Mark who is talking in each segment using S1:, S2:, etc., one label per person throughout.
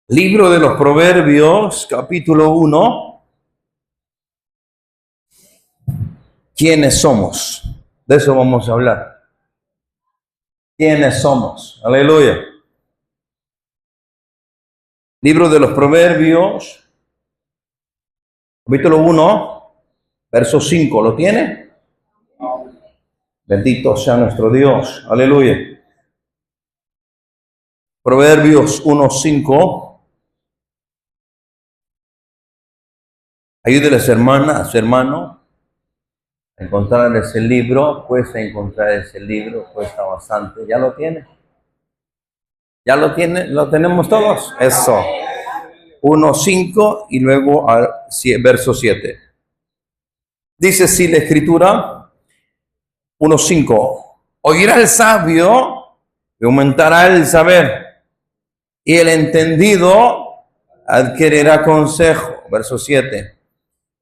S1: Libro de los Proverbios, capítulo 1. ¿Quiénes somos? De eso vamos a hablar. ¿Quiénes somos? Aleluya. Libro de los Proverbios, capítulo 1, verso 5. ¿Lo tiene? Bendito sea nuestro Dios. Aleluya. Proverbios 1:5. Ayúdeles, hermanas, hermano, a encontrar ese libro. Cuesta encontrar ese libro, cuesta bastante. ¿Ya lo tiene? ¿Ya lo tiene? ¿Lo tenemos todos? Eso. 1:5 y luego al verso 7. Dice así la Escritura, 1:5. Oirá el sabio y aumentará el saber, y el entendido adquirirá consejo. Verso 7.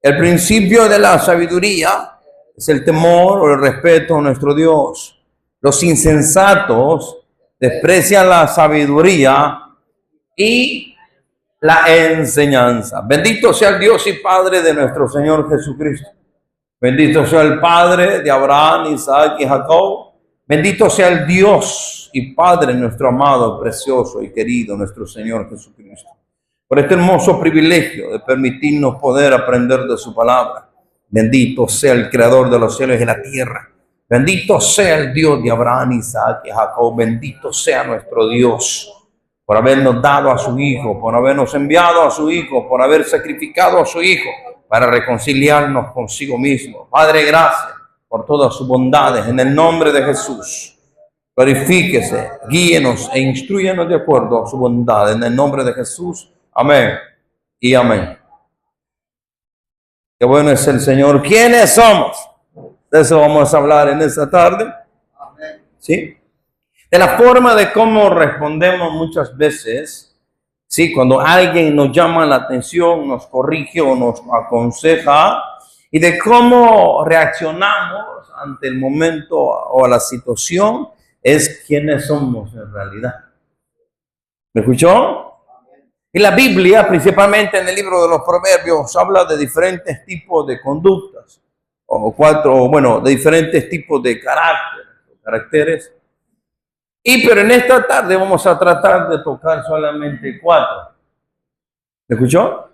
S1: El principio de la sabiduría es el temor o el respeto a nuestro Dios. Los insensatos desprecian la sabiduría y la enseñanza. Bendito sea el Dios y Padre de nuestro Señor Jesucristo. Bendito sea el Padre de Abraham, Isaac y Jacob. Bendito sea el Dios y Padre nuestro amado, precioso y querido, nuestro Señor Jesucristo, por este hermoso privilegio de permitirnos poder aprender de su palabra. Bendito sea el Creador de los cielos y de la tierra. Bendito sea el Dios de Abraham, Isaac y Jacob. Bendito sea nuestro Dios por habernos dado a su Hijo, por habernos enviado a su Hijo, por haber sacrificado a su Hijo para reconciliarnos consigo mismo. Padre, gracias por todas sus bondades. En el nombre de Jesús, glorifíquese, guíenos e instruyenos de acuerdo a su bondad. En el nombre de Jesús. Amén y amén. Qué bueno es el Señor. ¿Quiénes somos? De eso vamos a hablar en esta tarde. ¿Sí? De la forma de cómo respondemos muchas veces, ¿sí? Cuando alguien nos llama la atención, nos corrige o nos aconseja, y de cómo reaccionamos ante el momento o a la situación, es quiénes somos en realidad. ¿Me escuchó? Y la Biblia, principalmente en el libro de los Proverbios, habla de diferentes tipos de conductas, de diferentes tipos de caracteres. Pero en esta tarde vamos a tratar de tocar solamente 4. ¿Me escuchó?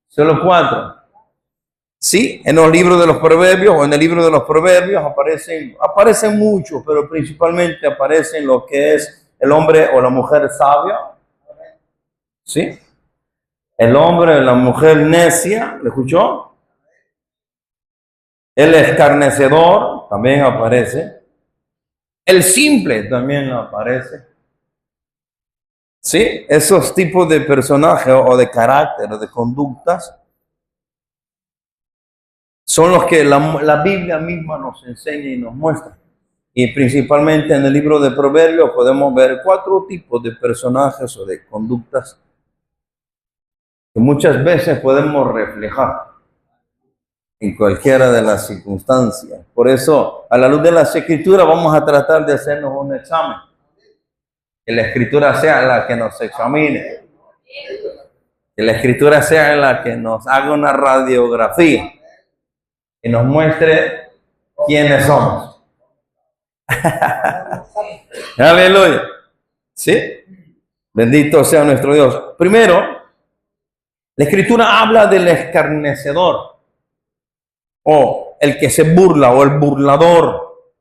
S1: Solo 4. Sí, en los libros de los Proverbios, o en el libro de los Proverbios aparecen muchos, pero principalmente aparecen lo que es el hombre o la mujer sabia. ¿Sí? El hombre o la mujer necia, ¿le escuchó? El escarnecedor también aparece. El simple también aparece. ¿Sí? Esos tipos de personajes o de carácter o de conductas son los que la Biblia misma nos enseña y nos muestra. Y principalmente en el libro de Proverbios podemos ver 4 tipos de personajes o de conductas que muchas veces podemos reflejar en cualquiera de las circunstancias. Por eso, a la luz de las Escrituras, vamos a tratar de hacernos un examen. Que la Escritura sea la que nos examine. Que la Escritura sea la que nos haga una radiografía y nos muestre quiénes somos. Aleluya. ¿Sí? Bendito sea nuestro Dios. Primero, la Escritura habla del escarnecedor, o el que se burla, o el burlador.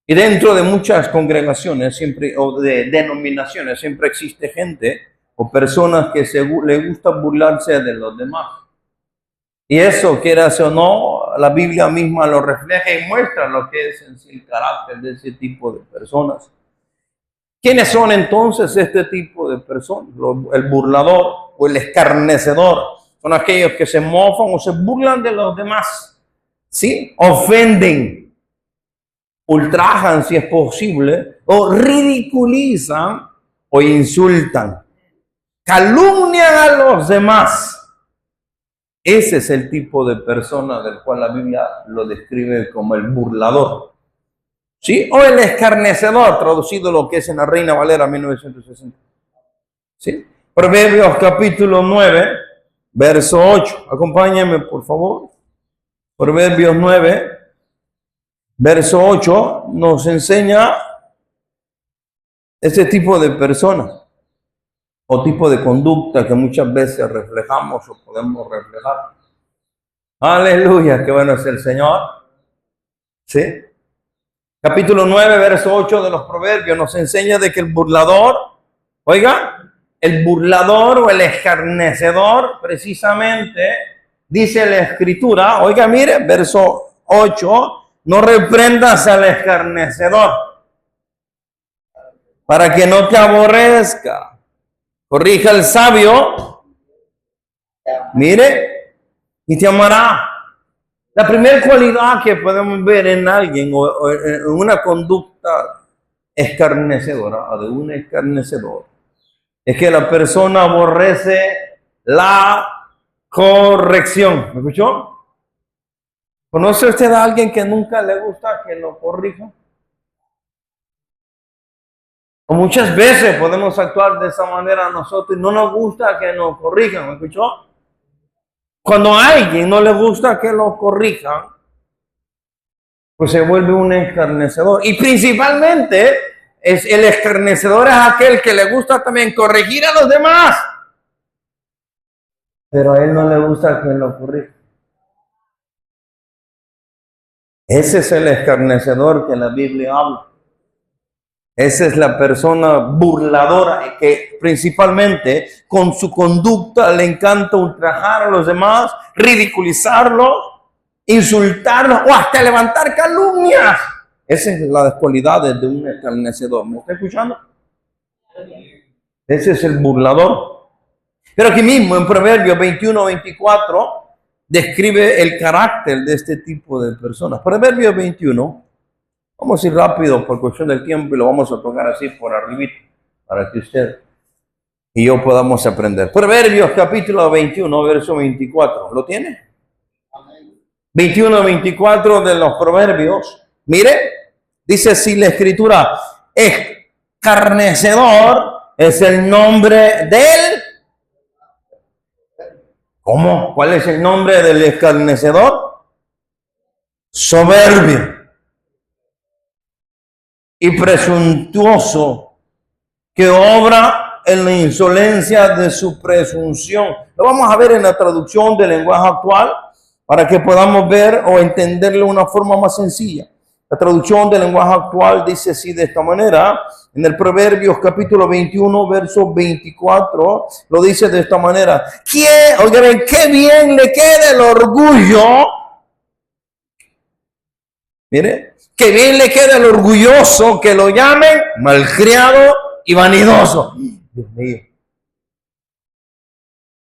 S1: Y dentro de muchas congregaciones o de denominaciones siempre existe gente o personas que le gusta burlarse de los demás. Y eso, quieras o no, la Biblia misma lo refleja y muestra lo que es en sí el carácter de ese tipo de personas. ¿Quiénes son entonces este tipo de personas? El burlador o el escarnecedor. Son aquellos que se mofan o se burlan de los demás. ¿Sí? Ofenden, ultrajan si es posible, o ridiculizan o insultan. Calumnian a los demás. Ese es el tipo de persona del cual la Biblia lo describe como el burlador. ¿Sí? O el escarnecedor, traducido lo que es en la Reina Valera 1960. ¿Sí? Proverbios capítulo 9, verso 8. Acompáñenme, por favor. Proverbios 9, verso 8 nos enseña este tipo de personas o tipo de conducta que muchas veces reflejamos o podemos reflejar. Aleluya, qué bueno es el Señor. ¿Sí? Capítulo 9, verso 8 de los Proverbios nos enseña de que el burlador, oiga, el burlador o el escarnecedor, precisamente, dice la Escritura, oiga, mire, verso 8, no reprendas al escarnecedor para que no te aborrezca. Corrija al sabio, mire, y te amará. La primera cualidad que podemos ver en alguien o en una conducta escarnecedora o de un escarnecedor es que la persona aborrece la corrección. ¿Me escuchó? ¿Conoce usted a alguien que nunca le gusta que lo corrija? O muchas veces podemos actuar de esa manera nosotros y no nos gusta que nos corrijan. ¿Me escuchó? Cuando a alguien no le gusta que lo corrijan, pues se vuelve un escarnecedor. Y principalmente el escarnecedor es aquel que le gusta también corregir a los demás, pero a él no le gusta que lo corrija. Ese es el escarnecedor que la Biblia habla. Esa es la persona burladora que principalmente con su conducta le encanta ultrajar a los demás, ridiculizarlos, insultarlos o hasta levantar calumnias. Esa es la cualidad de un escarnecedor. ¿Me está escuchando? Ese es el burlador. Pero aquí mismo en Proverbios 21-24 describe el carácter de este tipo de personas. Proverbios 21. Vamos a ir rápido por cuestión del tiempo y lo vamos a tocar así por arribita para que usted y yo podamos aprender. Proverbios capítulo 21, verso 24. ¿Lo tiene? 21-24 de los Proverbios. Mire, dice así la Escritura: escarnecedor es el nombre del... ¿Cómo? ¿Cuál es el nombre del escarnecedor? Soberbio y presuntuoso, que obra en la insolencia de su presunción. Lo vamos a ver en la traducción del lenguaje actual para que podamos ver o entenderlo de una forma más sencilla. La traducción del lenguaje actual dice así de esta manera, en el Proverbios capítulo 21, verso 24, lo dice de esta manera: oigan, qué bien le queda el orgullo. Mire, que bien le queda el orgulloso que lo llamen malcriado y vanidoso. Dios mío.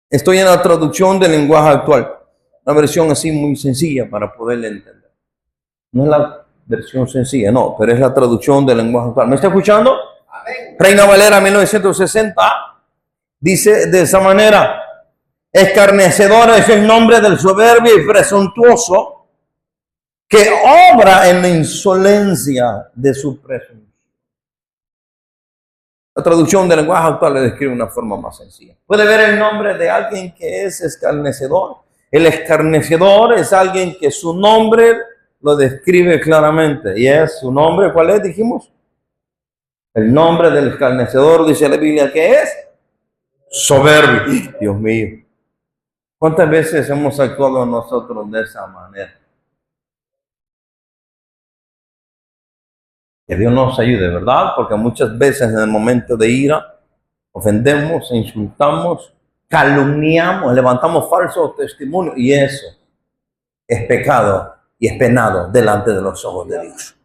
S1: Estoy en la traducción del lenguaje actual. Una versión así muy sencilla para poderle entender. No es la versión sencilla, no, pero es la traducción del lenguaje actual. ¿Me está escuchando? Amén. Reina Valera 1960 dice de esa manera: escarnecedor es el nombre del soberbio y presuntuoso, que obra en la insolencia de su presunción. La traducción del lenguaje actual le describe de una forma más sencilla. Puede ver el nombre de alguien que es escarnecedor. El escarnecedor es alguien que su nombre lo describe claramente. Y es su nombre, ¿cuál es? Dijimos. El nombre del escarnecedor, dice la Biblia, que es soberbio. Dios mío. ¿Cuántas veces hemos actuado nosotros de esa manera? Que Dios nos ayude, ¿verdad? Porque muchas veces en el momento de ira ofendemos, insultamos, calumniamos, levantamos falsos testimonios, y eso es pecado y es penado delante de los ojos de Dios.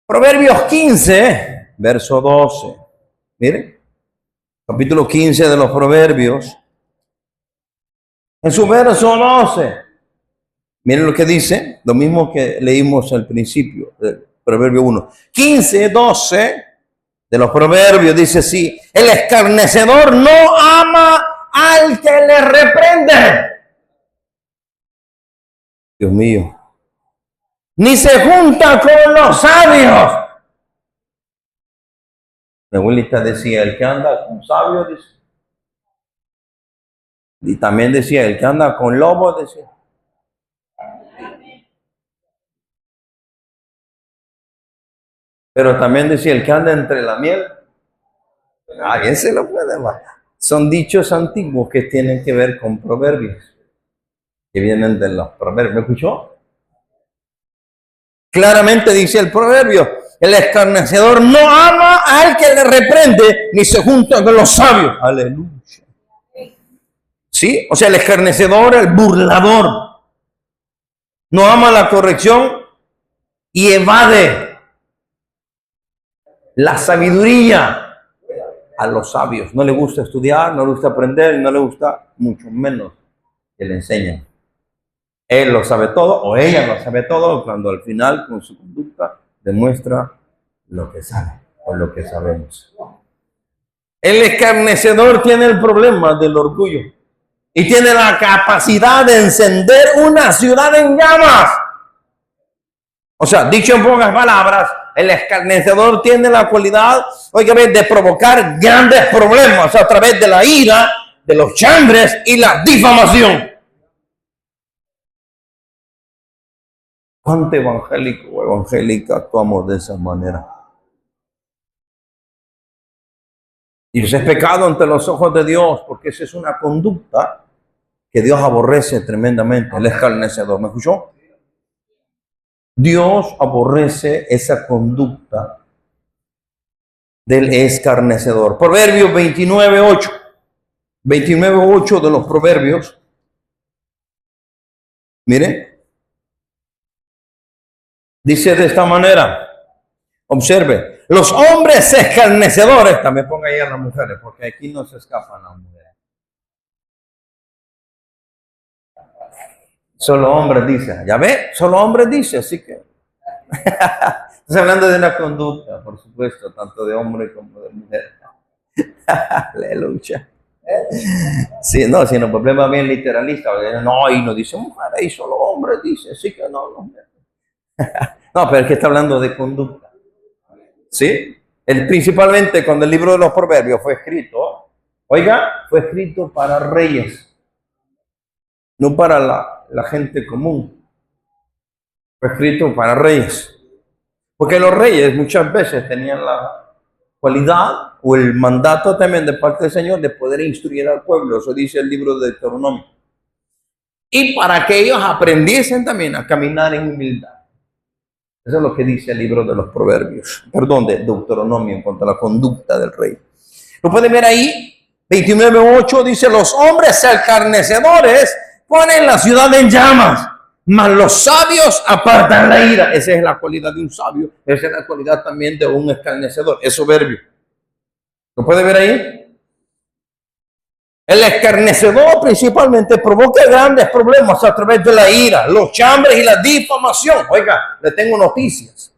S1: Proverbios 15, verso 12. Miren, capítulo 15 de los Proverbios. En su verso 12. Miren lo que dice, lo mismo que leímos al principio del Proverbio 1. 15, 12 de los Proverbios dice así: el escarnecedor no ama al que le reprende. Dios mío. Ni se junta con los sabios. Mi abuelita decía, el que anda con sabio, dice. Y también decía, el que anda con lobo, decía. Pero también decía, el que anda entre la miel. Alguien se lo puede más. Son dichos antiguos que tienen que ver con proverbios, que vienen de los proverbios. ¿Me escuchó? Claramente dice el proverbio, el escarnecedor no ama al que le reprende, ni se junta con los sabios. Aleluya. ¿Sí? O sea, el escarnecedor, el burlador, no ama la corrección y evade la sabiduría a los sabios. No le gusta estudiar, no le gusta aprender, no le gusta mucho menos que le enseñen. Él lo sabe todo o ella lo sabe todo cuando al final con su conducta demuestra lo que sabe o lo que sabemos. El escarnecedor tiene el problema del orgullo y tiene la capacidad de encender una ciudad en llamas. O sea, dicho en pocas palabras, el escarnecedor tiene la cualidad, oígame, de provocar grandes problemas a través de la ira, de los chambres y la difamación. ¿Cuánto evangélico o evangélica actuamos de esa manera? Y eso es pecado ante los ojos de Dios, porque esa es una conducta que Dios aborrece tremendamente, el escarnecedor. ¿Me escuchó? Dios aborrece esa conducta del escarnecedor. Proverbios 29:8. 29:8 de los Proverbios. Mire. Dice de esta manera. Observe. Los hombres escarnecedores. También ponga ahí a las mujeres, porque aquí no se escapan las mujeres. Solo hombres dice. ¿Ya ve? Solo hombres dice, así que. Estás hablando de una conducta, por supuesto, tanto de hombre como de mujer. Aleluya. Sí, no, si no, problema bien literalista. No, y no dice mujer, ahí solo hombre dice, así que no, no. No, pero es que está hablando de conducta. ¿Sí? Principalmente cuando el libro de los Proverbios fue escrito, oiga, fue escrito para reyes, no para la gente común. Fue escrito para reyes. Porque los reyes muchas veces tenían la cualidad o el mandato también de parte del Señor de poder instruir al pueblo. Eso dice el libro de Deuteronomio. Y para que ellos aprendiesen también a caminar en humildad. Eso es lo que dice el libro de los Proverbios. Perdón, de Deuteronomio en cuanto a la conducta del rey. Lo pueden ver ahí. 29:8 dice, los hombres escarnecedores ponen la ciudad en llamas, mas los sabios apartan la ira. Esa es la cualidad de un sabio. Esa es la cualidad también de un escarnecedor. Es soberbio. ¿Lo puede ver ahí? El escarnecedor principalmente provoca grandes problemas a través de la ira, los chambres y la difamación. Oiga, le tengo noticias.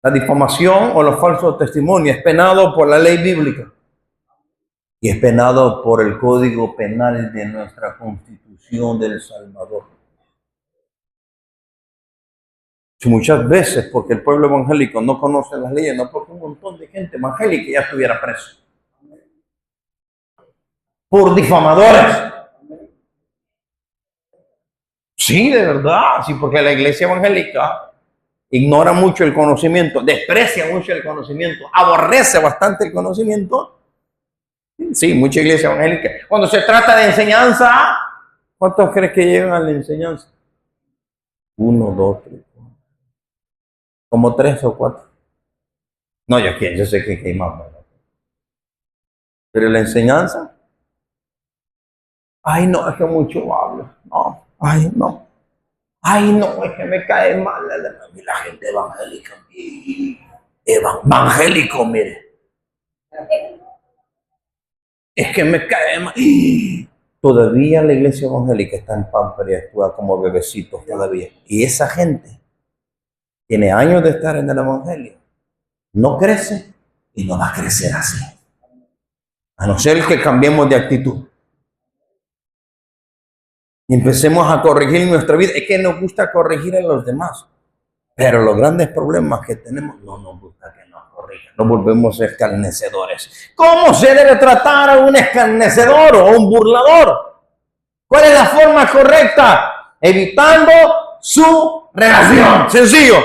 S1: La difamación o los falsos testimonios es penado por la ley bíblica y es penado por el Código Penal de nuestra Constitución del Salvador. Muchas veces porque el pueblo evangélico no conoce las leyes, no porque un montón de gente evangélica ya estuviera preso. Por difamadores. Sí, de verdad, sí, porque la iglesia evangélica ignora mucho el conocimiento, desprecia mucho el conocimiento, aborrece bastante el conocimiento. Sí, mucha iglesia evangélica. Cuando se trata de enseñanza, ¿cuántos crees que llegan a la enseñanza? 1, 2, 3, 4. Como 3 o 4. No, yo sé que hay más, ¿verdad? Pero la enseñanza, ay, no, es que mucho hablo. No, ay, no. Ay, no, es que me cae mal la gente evangélica. Evangélico, mire. Es que me cae mal. Todavía la iglesia evangélica está en pampa y actúa como bebecitos todavía. Y esa gente tiene años de estar en el evangelio. No crece y no va a crecer así. A no ser que cambiemos de actitud. Y empecemos a corregir nuestra vida. Es que nos gusta corregir a los demás. Pero los grandes problemas que tenemos no nos gusta que nos corrijan. nos volvemos escarnecedores. ¿Cómo se debe tratar a un escarnecedor o a un burlador? ¿Cuál es la forma correcta? Evitando su relación. Sencillo.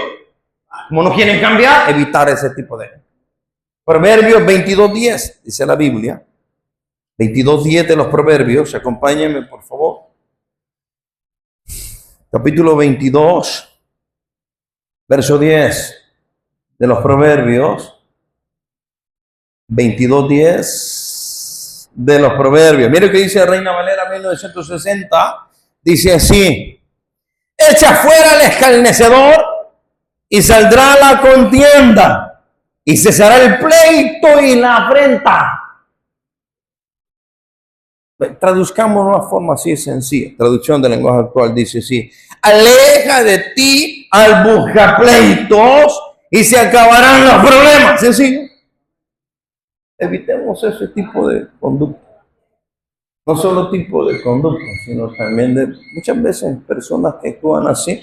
S1: Como no quieren cambiar, evitar ese tipo de... Proverbios 22:10, dice la Biblia. 22:10 de los Proverbios. Acompáñenme, por favor. Capítulo 22, verso 10 de los Proverbios. 22:10 de los Proverbios. Mire lo que dice Reina Valera 1960. Dice así: echa fuera al escarnecedor y saldrá la contienda y cesará el pleito y la afrenta. Traduzcamos de una forma así sencilla. Traducción del lenguaje actual dice así: aleja de ti al buscapleitos y se acabarán los problemas. Sencillo. Evitemos ese tipo de conducta. No solo tipo de conducta, sino también de muchas veces personas que actúan así.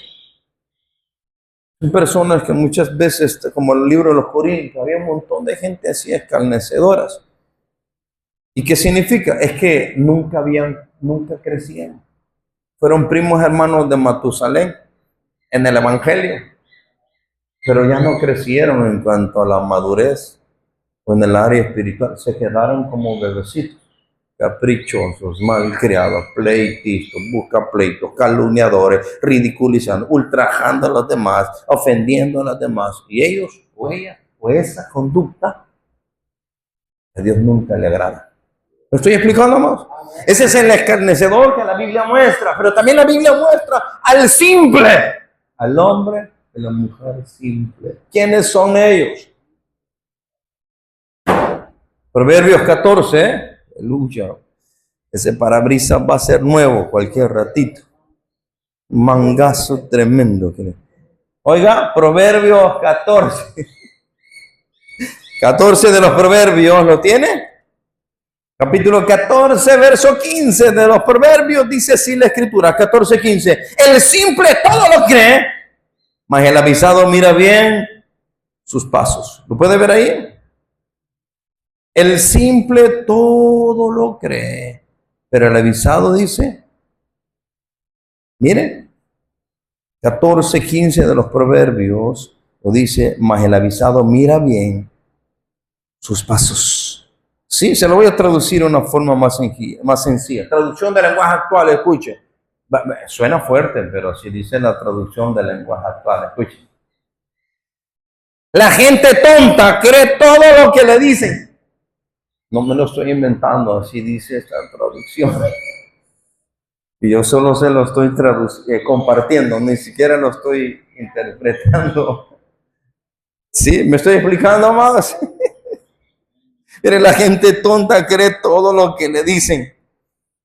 S1: Son personas que muchas veces, como el libro de los Corintios, había un montón de gente así escarnecedoras. ¿Y qué significa? Es que nunca crecieron. Fueron primos hermanos de Matusalén en el Evangelio, pero ya no crecieron en cuanto a la madurez o en el área espiritual. Se quedaron como bebecitos, caprichosos, malcriados, pleitistas, buscapleitos, calumniadores, ridiculizando, ultrajando a los demás, ofendiendo a los demás. Y ellos o ella o esa conducta a Dios nunca le agrada. ¿Lo estoy explicando más? Ese es el escarnecedor que la Biblia muestra, pero también la Biblia muestra al simple, al hombre y la mujer simple. ¿Quiénes son ellos? Proverbios 14, aleluya. Ese parabrisas va a ser nuevo cualquier ratito. Un mangazo tremendo. Oiga, Proverbios 14. 14 de los Proverbios, ¿lo tiene? Capítulo 14, verso 15 de los Proverbios, dice así la Escritura, 14:15. El simple todo lo cree, mas el avisado mira bien sus pasos. ¿Lo puede ver ahí? El simple todo lo cree, pero el avisado dice, mire, 14:15 de los Proverbios, lo dice, mas el avisado mira bien sus pasos. Sí, se lo voy a traducir de una forma más sencilla. Traducción del lenguaje actual, escuche. Suena fuerte, pero así dice la traducción del lenguaje actual, escuche. La gente tonta cree todo lo que le dicen. No me lo estoy inventando, así dice esta traducción. Y yo solo se lo estoy compartiendo, ni siquiera lo estoy interpretando. ¿Sí? ¿Me estoy explicando más? Pero la gente tonta cree todo lo que le dicen.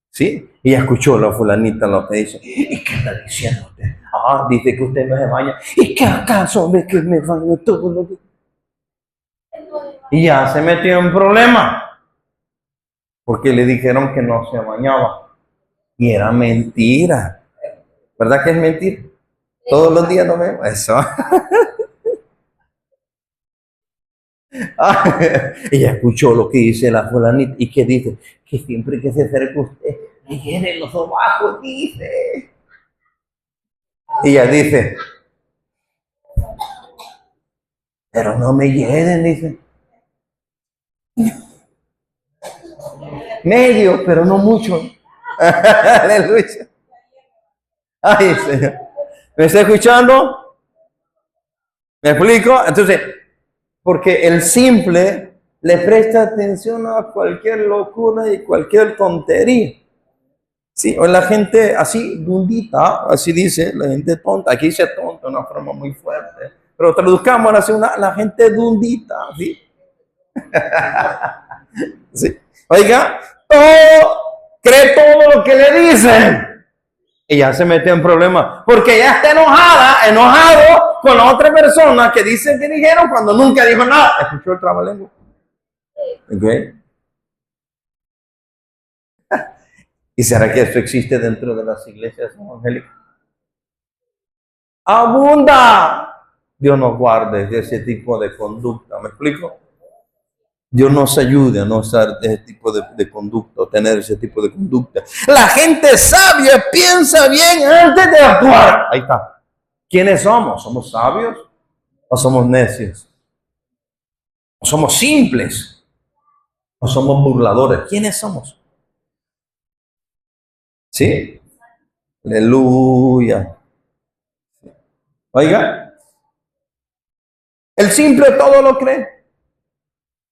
S1: ¿Sí? Y escuchó la fulanita lo que dice. ¿Y qué está diciendo usted? Ah, dice que usted no se baña. ¿Y qué acaso ve que me baño todo lo que... Y ya se metió en problema. Porque le dijeron que no se bañaba. Y era mentira. ¿Verdad que es mentira? Todos los días no vemos eso. Ella escuchó lo que dice la fulanita y que dice que siempre que se acerca usted le hieren los sobacos, dice. Y ella dice, pero no me hieren, dice. Medio, pero no mucho. Aleluya. Ay, Señor. ¿Me está escuchando? ¿Me explico? Entonces, porque el simple le presta atención a cualquier locura y cualquier tontería. Sí, o la gente así, dundita, así dice, la gente tonta. Aquí dice tonta de una forma muy fuerte. Pero traduzcamos así, la gente dundita, ¿sí? Sí. Oiga, cree todo lo que le dicen. Y ya se mete en problemas. Porque ella está enojado con la otra persona que dice que dijeron cuando nunca dijo nada. ¿Escuchó el trabalengua? ¿Ok? ¿Y será que esto existe dentro de las iglesias evangélicas? Abunda. Dios nos guarde de ese tipo de conducta. ¿Me explico? Dios nos ayude a no usar ese tipo de conducta, tener ese tipo de conducta. La gente sabia piensa bien antes de actuar. Ahí está. ¿Quiénes somos? ¿Somos sabios o somos necios? ¿O somos simples o somos burladores? ¿Quiénes somos? ¿Sí? Aleluya. Oiga, el simple todo lo cree.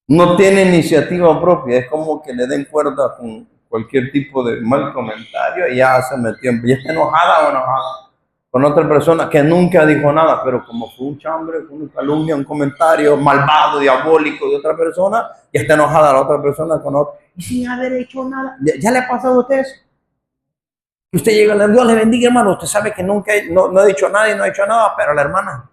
S1: No tiene iniciativa propia. Es como que le den cuerda con cualquier tipo de mal comentario y ya se metió. Ya está enojada o enojada con otra persona que nunca dijo nada, pero como fue un chambre, una calumnia, un comentario malvado, diabólico de otra persona, ya está enojada la otra persona con otra. Y sin haber hecho nada. ¿Ya le ha pasado a usted eso? Que usted llega, Dios le bendiga, hermano. Usted sabe que nunca, no ha dicho nada y no ha hecho nada, pero la hermana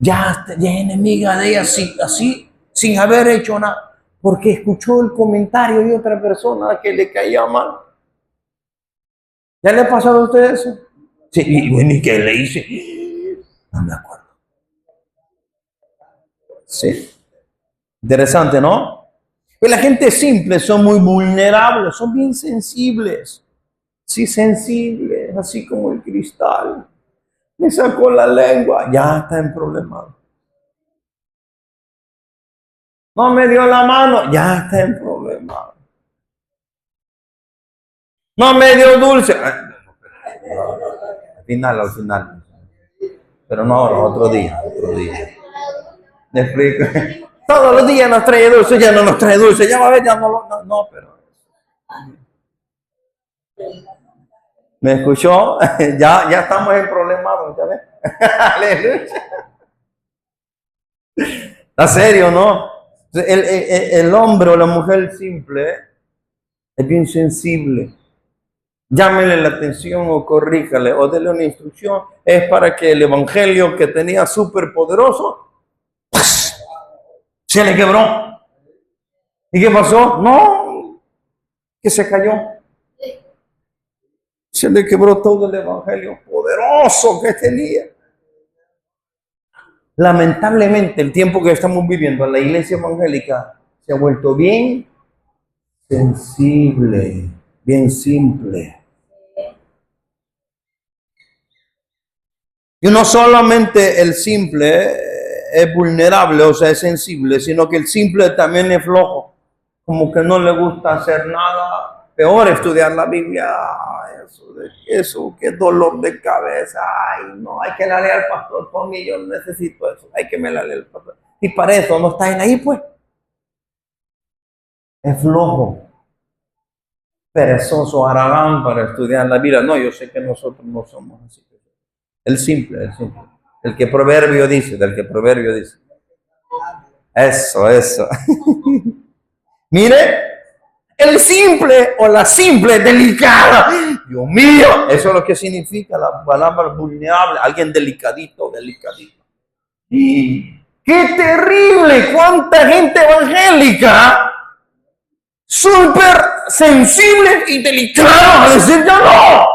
S1: ya es enemiga de ella, así, sin haber hecho nada, porque escuchó el comentario de otra persona que le caía mal. ¿Ya le ha pasado a usted eso? Sí, y bueno, ¿y qué le hice? No me acuerdo. Sí. Interesante, ¿no? Pues la gente simple son muy vulnerables, son bien sensibles. Sí, sensibles, así como el cristal. Me sacó la lengua, ya está en problemas. No me dio la mano, ya está en problemas. No me dio dulce. Al final. Pero no ahora, otro día. ¿Me explico? Todos los días nos trae dulce, ya no nos trae dulce, ya va a ver, ya no, pero. ¿Me escuchó? ya estamos en problemas, ¿ya ves? Aleluya. ¿Está serio, no? El hombre o la mujer simple es bien sensible. Llámele la atención o corríjale o déle una instrucción. Es para que el evangelio que tenía súper poderoso se le quebró. ¿Y qué pasó? No, que se cayó. Se le quebró todo el evangelio poderoso que tenía. Lamentablemente, el tiempo que estamos viviendo en la iglesia evangélica se ha vuelto bien sensible, bien simple. Y no solamente el simple es vulnerable, o sea, es sensible, sino que el simple también es flojo, como que no le gusta hacer nada. Peor estudiar la Biblia, eso, qué dolor de cabeza, ay, no, hay que la leer al pastor, porque yo necesito eso, hay que me la leer al pastor. Y para eso no está ahí, pues. Es flojo, perezoso, haragán para estudiar la Biblia. No, yo sé que nosotros no somos así. El simple. Del que Proverbio dice. Eso. Mire, el simple o la simple, delicada. Dios mío, eso es lo que significa la palabra vulnerable. Alguien delicadito. Y qué terrible, cuánta gente evangélica súper sensible y delicada a decir ya no.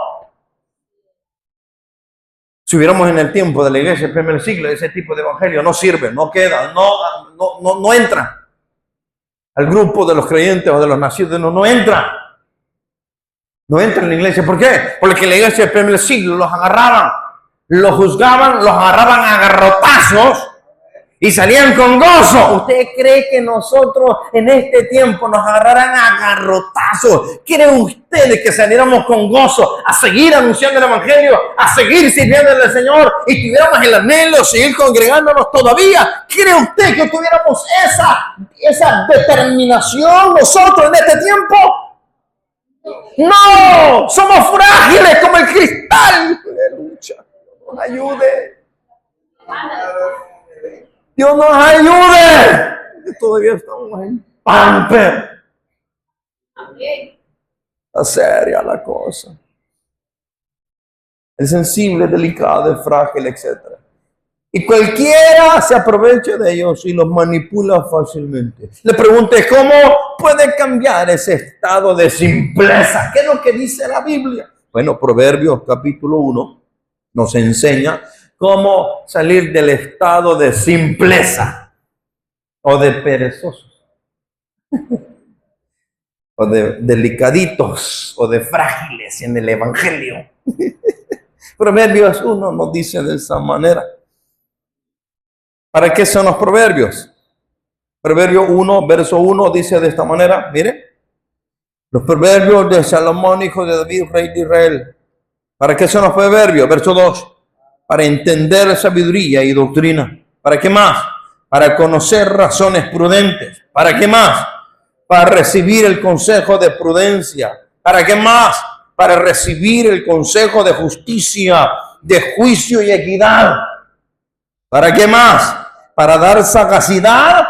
S1: Si hubiéramos en el tiempo de la iglesia del primer siglo, ese tipo de evangelio no sirve, no queda, no entra al grupo de los creyentes o de los nacidos, no entra. No entra en la iglesia. ¿Por qué? Porque la iglesia del primer siglo los agarraban, los juzgaban, los agarraban a garrotazos y salían con gozo. ¿Usted cree que nosotros en este tiempo nos agarraran a garrotazos? ¿Creen ustedes que saliéramos con gozo a seguir anunciando el evangelio, a seguir sirviéndole al Señor y tuviéramos el anhelo de seguir congregándonos todavía? ¿Cree usted que tuviéramos esa determinación nosotros en este tiempo? No, somos frágiles como el cristal. Aleluya, nos ayude. Dios nos ayude. Todavía estamos en pamper. Está seria la cosa. Es sensible, delicado, es frágil, etc. Y cualquiera se aprovecha de ellos y los manipula fácilmente. Le pregunté, ¿cómo puede cambiar ese estado de simpleza? ¿Qué es lo que dice la Biblia? Bueno, Proverbios capítulo 1 nos enseña cómo salir del estado de simpleza. o de perezosos, o de delicaditos, o de frágiles en el Evangelio. Proverbios 1 nos dice de esa manera. ¿Para qué son los proverbios? Proverbio 1, verso 1 dice de esta manera, mire, los proverbios de Salomón, hijo de David, rey de Israel. ¿Para qué son los proverbios? Verso 2, para entender sabiduría y doctrina. ¿Para qué más? Para conocer razones prudentes. ¿Para qué más? Para recibir el consejo de prudencia. ¿Para qué más? Para recibir el consejo de justicia, de juicio y equidad. ¿Para qué más? Para dar sagacidad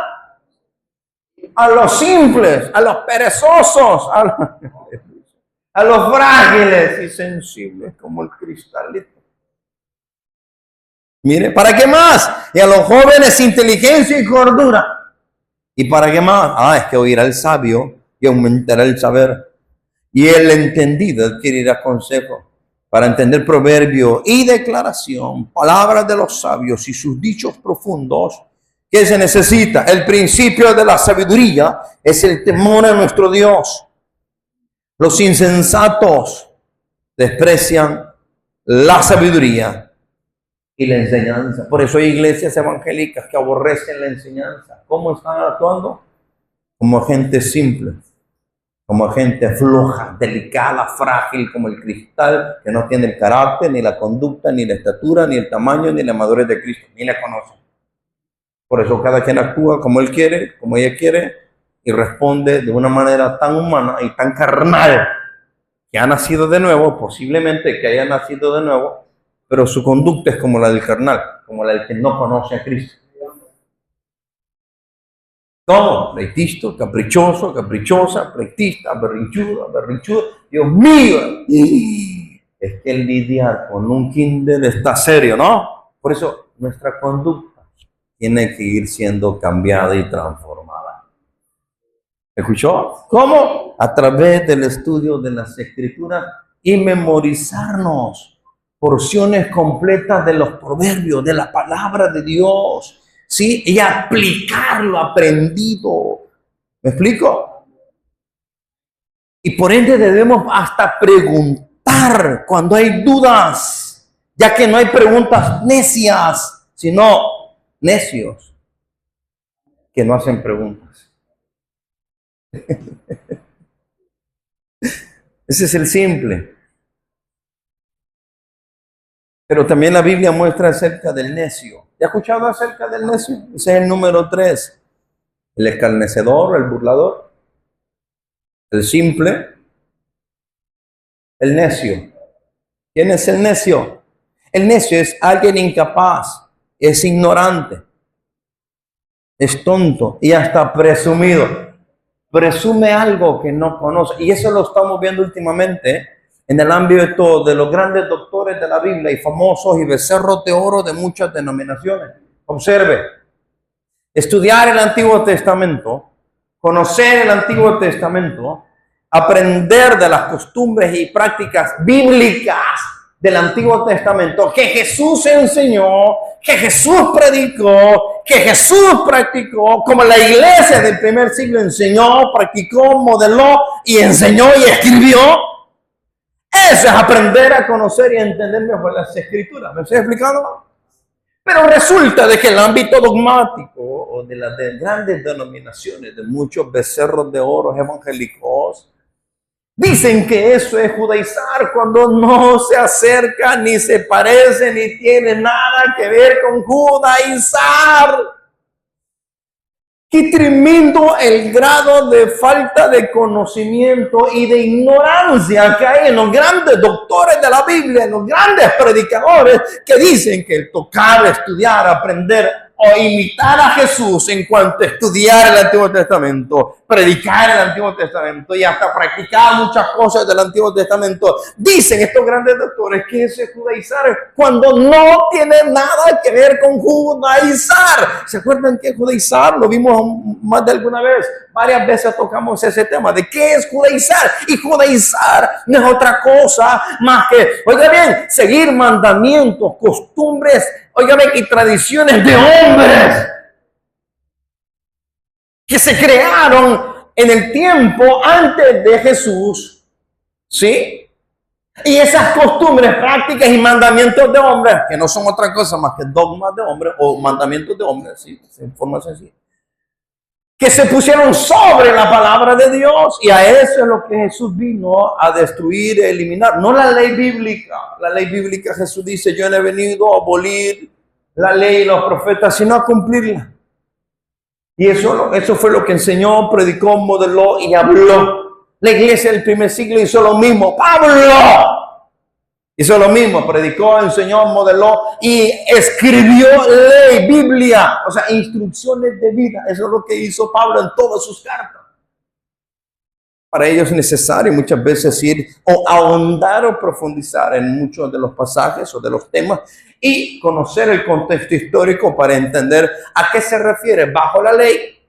S1: a los simples, a los perezosos, a los frágiles y sensibles como el cristalito. Mire, ¿para qué más? Y a los jóvenes inteligencia y cordura. ¿Y para qué más? Es que oirá el sabio y aumentará el saber. Y el entendido adquirirá consejo. Para entender proverbio y declaración, palabras de los sabios y sus dichos profundos, ¿qué se necesita? El principio de la sabiduría es el temor a nuestro Dios. Los insensatos desprecian la sabiduría y la enseñanza. Por eso hay iglesias evangélicas que aborrecen la enseñanza. ¿Cómo están actuando? Como gente simple, como gente floja, delicada, frágil, como el cristal, que no tiene el carácter, ni la conducta, ni la estatura, ni el tamaño, ni la madurez de Cristo, ni la conocen. Por eso cada quien actúa como él quiere, como ella quiere, y responde de una manera tan humana y tan carnal, que ha nacido de nuevo, posiblemente que haya nacido de nuevo, pero su conducta es como la del carnal, como la del que no conoce a Cristo. Todo, pleitisto, caprichoso, caprichosa, pleitista, berrinchudo, berrinchudo. Dios mío, es que lidiar con un kinder está serio, ¿no? Por eso nuestra conducta tiene que ir siendo cambiada y transformada. ¿Escuchó? ¿Cómo? A través del estudio de las Escrituras y memorizarnos porciones completas de los proverbios, de la palabra de Dios. ¿Sí? Y aplicar lo aprendido. ¿Me explico? Y por ende debemos hasta preguntar cuando hay dudas, ya que no hay preguntas necias, sino necios que no hacen preguntas. Ese es el simple. Pero también la Biblia muestra acerca del necio. ¿Ya has escuchado acerca del necio? Ese es el número 3. El escarnecedor, el burlador, el simple, el necio. ¿Quién es el necio? El necio es alguien incapaz, es ignorante, es tonto y hasta presumido. Presume algo que no conoce. Y eso lo estamos viendo últimamente en el ámbito de los grandes doctores de la Biblia y famosos y becerros de oro de muchas denominaciones. Observe, estudiar el Antiguo Testamento, conocer el Antiguo Testamento, aprender de las costumbres y prácticas bíblicas del Antiguo Testamento que Jesús enseñó, que Jesús predicó, que Jesús practicó, como la iglesia del primer siglo enseñó, practicó, modeló y enseñó y escribió. Eso es aprender a conocer y a entender mejor las Escrituras. ¿Me estoy explicando? Pero resulta de que el ámbito dogmático o de las grandes denominaciones de muchos becerros de oro evangélicos dicen que eso es judaizar cuando no se acerca, ni se parece, ni tiene nada que ver con judaizar. Qué tremendo el grado de falta de conocimiento y de ignorancia que hay en los grandes doctores de la Biblia, en los grandes predicadores que dicen que el tocar, estudiar, aprender o imitar a Jesús en cuanto a estudiar el Antiguo Testamento, predicar el Antiguo Testamento y hasta practicar muchas cosas del Antiguo Testamento. Dicen estos grandes doctores que eso es judaizar cuando no tiene nada que ver con judaizar. ¿Se acuerdan qué es judaizar? Lo vimos más de alguna vez. Varias veces tocamos ese tema de qué es judaizar. Y judaizar no es otra cosa más que, oiga bien, seguir mandamientos, costumbres, oiga bien, y tradiciones de hombres. que se crearon en el tiempo antes de Jesús, ¿sí? Y esas costumbres, prácticas y mandamientos de hombres, que no son otra cosa más que dogmas de hombres o mandamientos de hombres, ¿sí? En forma sencilla, que se pusieron sobre la palabra de Dios, y a eso es lo que Jesús vino a destruir, a eliminar, no la ley bíblica. La ley bíblica, Jesús dice, yo no he venido a abolir la ley y los profetas, sino a cumplirla. Y eso fue lo que enseñó, predicó, modeló y habló. La iglesia del primer siglo hizo lo mismo. Pablo hizo lo mismo, predicó, enseñó, modeló y escribió ley, Biblia, o sea, instrucciones de vida. Eso es lo que hizo Pablo en todas sus cartas. Para ello es necesario muchas veces ir o ahondar o profundizar en muchos de los pasajes o de los temas y conocer el contexto histórico para entender a qué se refiere bajo la ley,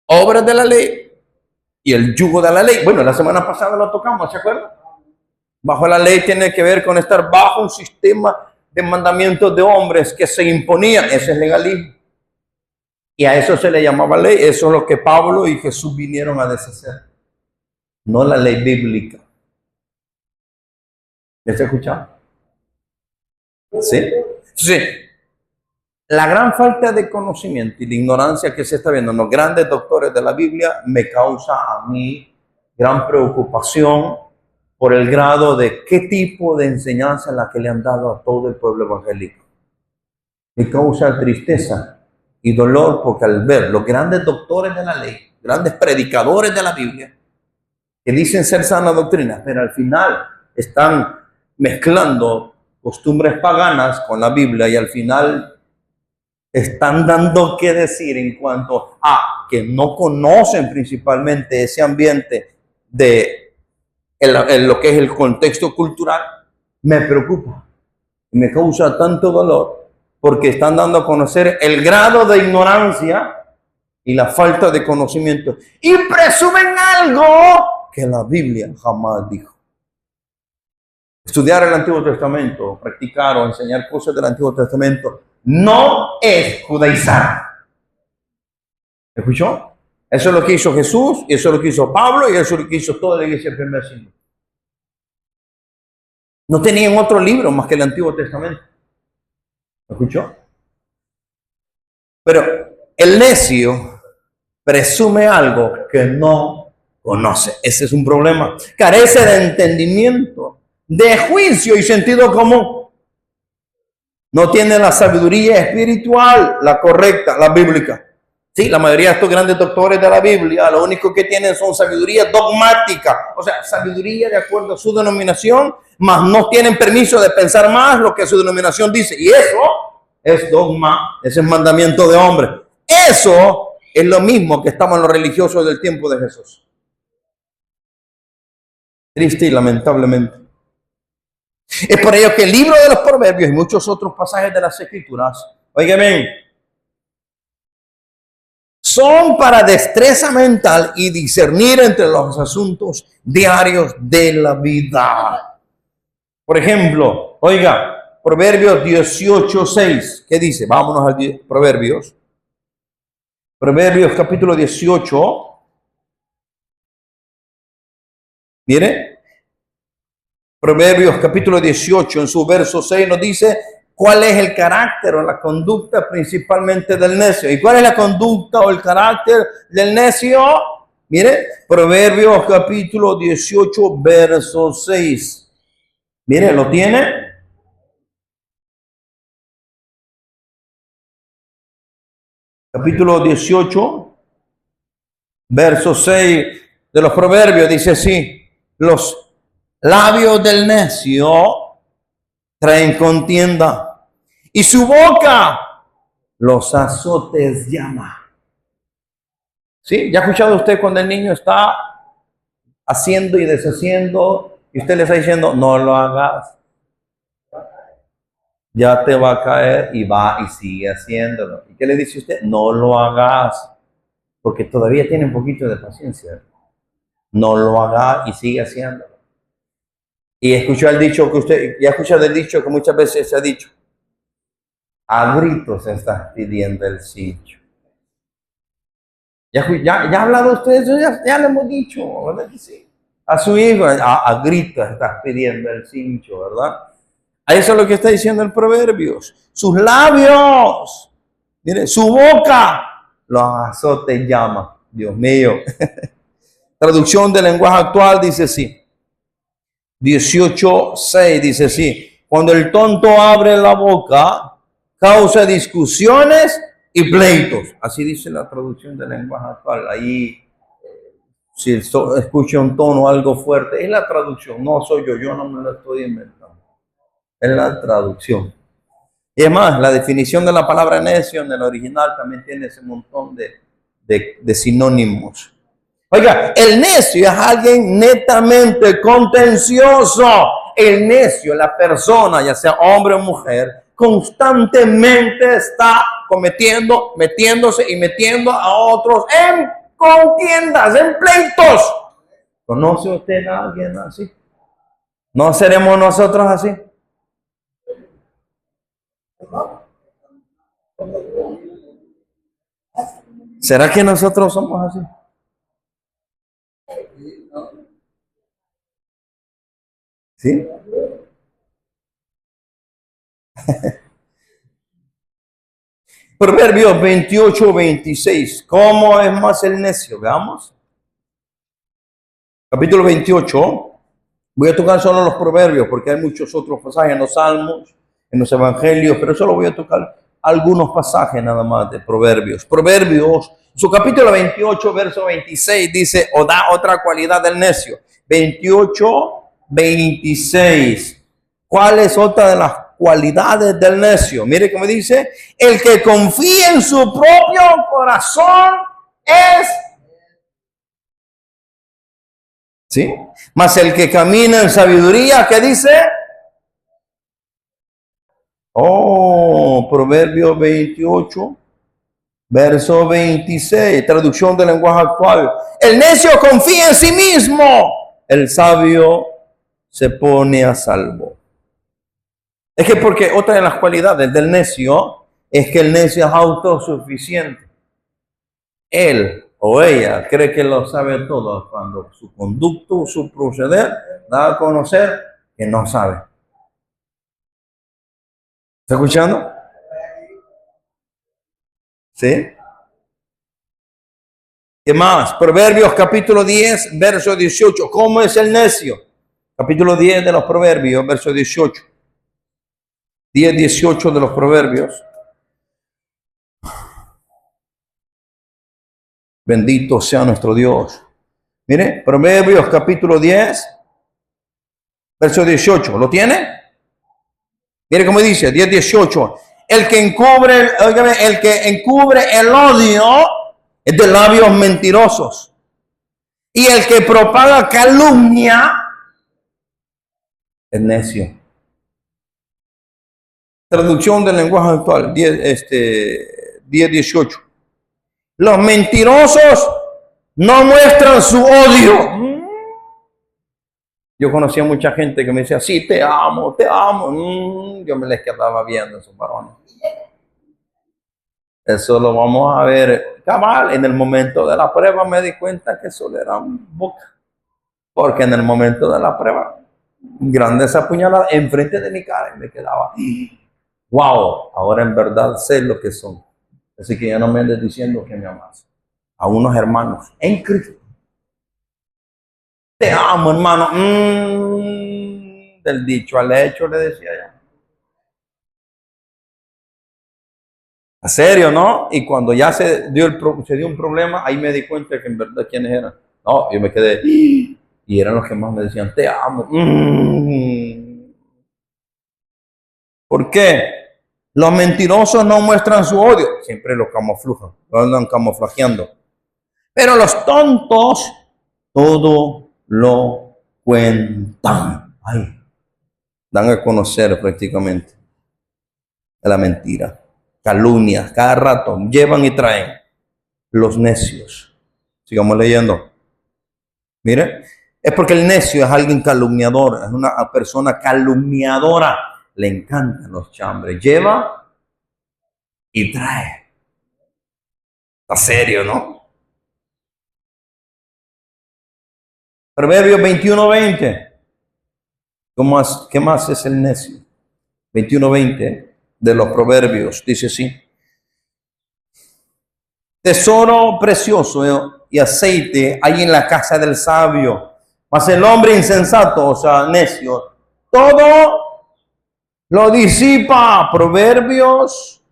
S1: obras de la ley y el yugo de la ley. Bueno, la semana pasada lo tocamos, ¿se acuerdan? Bajo la ley tiene que ver con estar bajo un sistema de mandamientos de hombres que se imponían. Ese es legalismo. Y a eso se le llamaba ley. Eso es lo que Pablo y Jesús vinieron a deshacer. No la ley bíblica. ¿Me está escuchando? ¿Sí? Sí. La gran falta de conocimiento y la ignorancia que se está viendo en los grandes doctores de la Biblia me causa a mí gran preocupación por el grado de qué tipo de enseñanza es la que le han dado a todo el pueblo evangélico. Me causa tristeza y dolor porque al ver los grandes doctores de la ley, grandes predicadores de la Biblia, que dicen ser sana doctrina, pero al final están mezclando costumbres paganas con la Biblia y al final están dando que decir en cuanto a que no conocen principalmente ese ambiente de en lo que es el contexto cultural, me preocupa y me causa tanto dolor porque están dando a conocer el grado de ignorancia y la falta de conocimiento y presumen algo que la Biblia jamás dijo. Estudiar el Antiguo Testamento, practicar o enseñar cosas del Antiguo Testamento no es judaizar. ¿Escuchó? Eso es lo que hizo Jesús, y eso es lo que hizo Pablo, y eso es lo que hizo toda la iglesia del primer siglo. No tenían otro libro más que el Antiguo Testamento. ¿Escuchó? Pero el necio presume algo que no conoce. Ese es un problema. Carece de entendimiento, de juicio y sentido común. No tiene la sabiduría espiritual, la correcta, la bíblica. Sí, la mayoría de estos grandes doctores de la Biblia, lo único que tienen son sabiduría dogmática, o sea, sabiduría de acuerdo a su denominación, mas no tienen permiso de pensar más lo que su denominación dice. Y eso es dogma, ese es mandamiento de hombre. Eso es lo mismo que estaban los religiosos del tiempo de Jesús. Triste y lamentablemente. Es por ello que el libro de los Proverbios y muchos otros pasajes de las Escrituras, óigame, son para destreza mental y discernir entre los asuntos diarios de la vida. Por ejemplo, oiga, Proverbios 18:6, ¿qué dice? Vámonos a Proverbios. Proverbios capítulo 18. Mire, Proverbios capítulo 18 en su verso 6 nos dice cuál es el carácter o la conducta principalmente del necio. ¿Y cuál es la conducta o el carácter del necio? Mire, Proverbios capítulo 18 verso 6. Mire, ¿lo tiene? Capítulo 18 verso 6 de los Proverbios dice así: los labios del necio traen contienda y su boca los azotes llama. ¿Sí? ¿Ya ha escuchado usted cuando el niño está haciendo y deshaciendo y usted le está diciendo no lo hagas? Ya te va a caer y va y sigue haciéndolo. ¿Y qué le dice usted? No lo hagas, porque todavía tiene un poquito de paciencia. No lo haga y sigue haciéndolo. Y escuchó el dicho que usted, ya escuchado el dicho que muchas veces se ha dicho: a gritos se está pidiendo el sitio. Ya ha hablado usted de eso, ya lo hemos dicho, ¿verdad que sí? A su hijo, a gritos estás pidiendo el cincho, ¿verdad? A eso es lo que está diciendo el Proverbios. Sus labios, mire, su boca, los azotes llama. Dios mío. Traducción del lenguaje actual dice así. 18:6 dice así. Cuando el tonto abre la boca, causa discusiones y pleitos. Así dice la traducción del lenguaje actual. Ahí, si escucha un tono algo fuerte, es la traducción. No soy yo no me lo estoy inventando. Es la traducción. Y es más, la definición de la palabra necio en el original también tiene ese montón de sinónimos. Oiga, el necio es alguien netamente contencioso. El necio, la persona, ya sea hombre o mujer, constantemente está metiéndose y metiendo a otros en contiendas, en pleitos. ¿Conoce usted a alguien así? ¿No seremos nosotros así? ¿Será que nosotros somos así? ¿Sí? Proverbios 28:26. ¿Cómo es más el necio? Veamos. Capítulo 28. Voy a tocar solo los proverbios porque hay muchos otros pasajes en los salmos, en los evangelios, pero solo voy a tocar algunos pasajes nada más de proverbios. Proverbios, su capítulo 28, verso 26 dice, o da otra cualidad del necio. 28:26. ¿Cuál es otra de las cualidades del necio? Mire cómo dice, el que confía en su propio corazón es... ¿Sí? Mas el que camina en sabiduría, ¿qué dice? Oh, Proverbio 28, verso 26, traducción del lenguaje actual. El necio confía en sí mismo, el sabio se pone a salvo. Es que porque otra de las cualidades del necio es que el necio es autosuficiente. Él o ella cree que lo sabe todo cuando su conducto, su proceder da a conocer que no sabe. ¿Está escuchando? ¿Sí? ¿Qué más? Proverbios capítulo 10, verso 18. ¿Cómo es el necio? Capítulo 10 de los Proverbios, verso 18. 10:18 de los Proverbios. Bendito sea nuestro Dios. Mire, Proverbios capítulo 10, verso 18. ¿Lo tiene? Mire cómo dice, 10:18. El que encubre el odio es de labios mentirosos. Y el que propaga calumnia es necio. Traducción del lenguaje actual, 10:18. Los mentirosos no muestran su odio. Yo conocía mucha gente que me decía, sí, te amo, te amo. Yo me les quedaba viendo esos varones. Eso lo vamos a ver cabal. En el momento de la prueba me di cuenta que solo era boca. Porque en el momento de la prueba, grandes apuñaladas enfrente de mi cara y me quedaba, wow, ahora en verdad sé lo que son. Así que ya no me andes diciendo que me amas. A unos hermanos en Cristo. Te amo, hermano. Del dicho al hecho, le decía ya. ¿En serio, no? Y cuando ya se dio un problema, ahí me di cuenta que en verdad quiénes eran. No, yo me quedé. Y eran los que más me decían, te amo. ¿Por qué? Los mentirosos no muestran su odio. Siempre lo camuflan, lo andan camuflajeando. Pero los tontos todo lo cuentan. Ay, dan a conocer prácticamente la mentira. Calumnias, cada rato llevan y traen. Los necios. Sigamos leyendo. Mire, es porque el necio es alguien calumniador, es una persona calumniadora. Le encantan los chambres. Lleva y trae. Está serio, ¿no? Proverbios 21:20. ¿Qué más es el necio? 21:20 de los Proverbios. Dice así. Tesoro precioso y aceite hay en la casa del sabio. Mas el hombre insensato, o sea, necio, todo lo disipa. Proverbios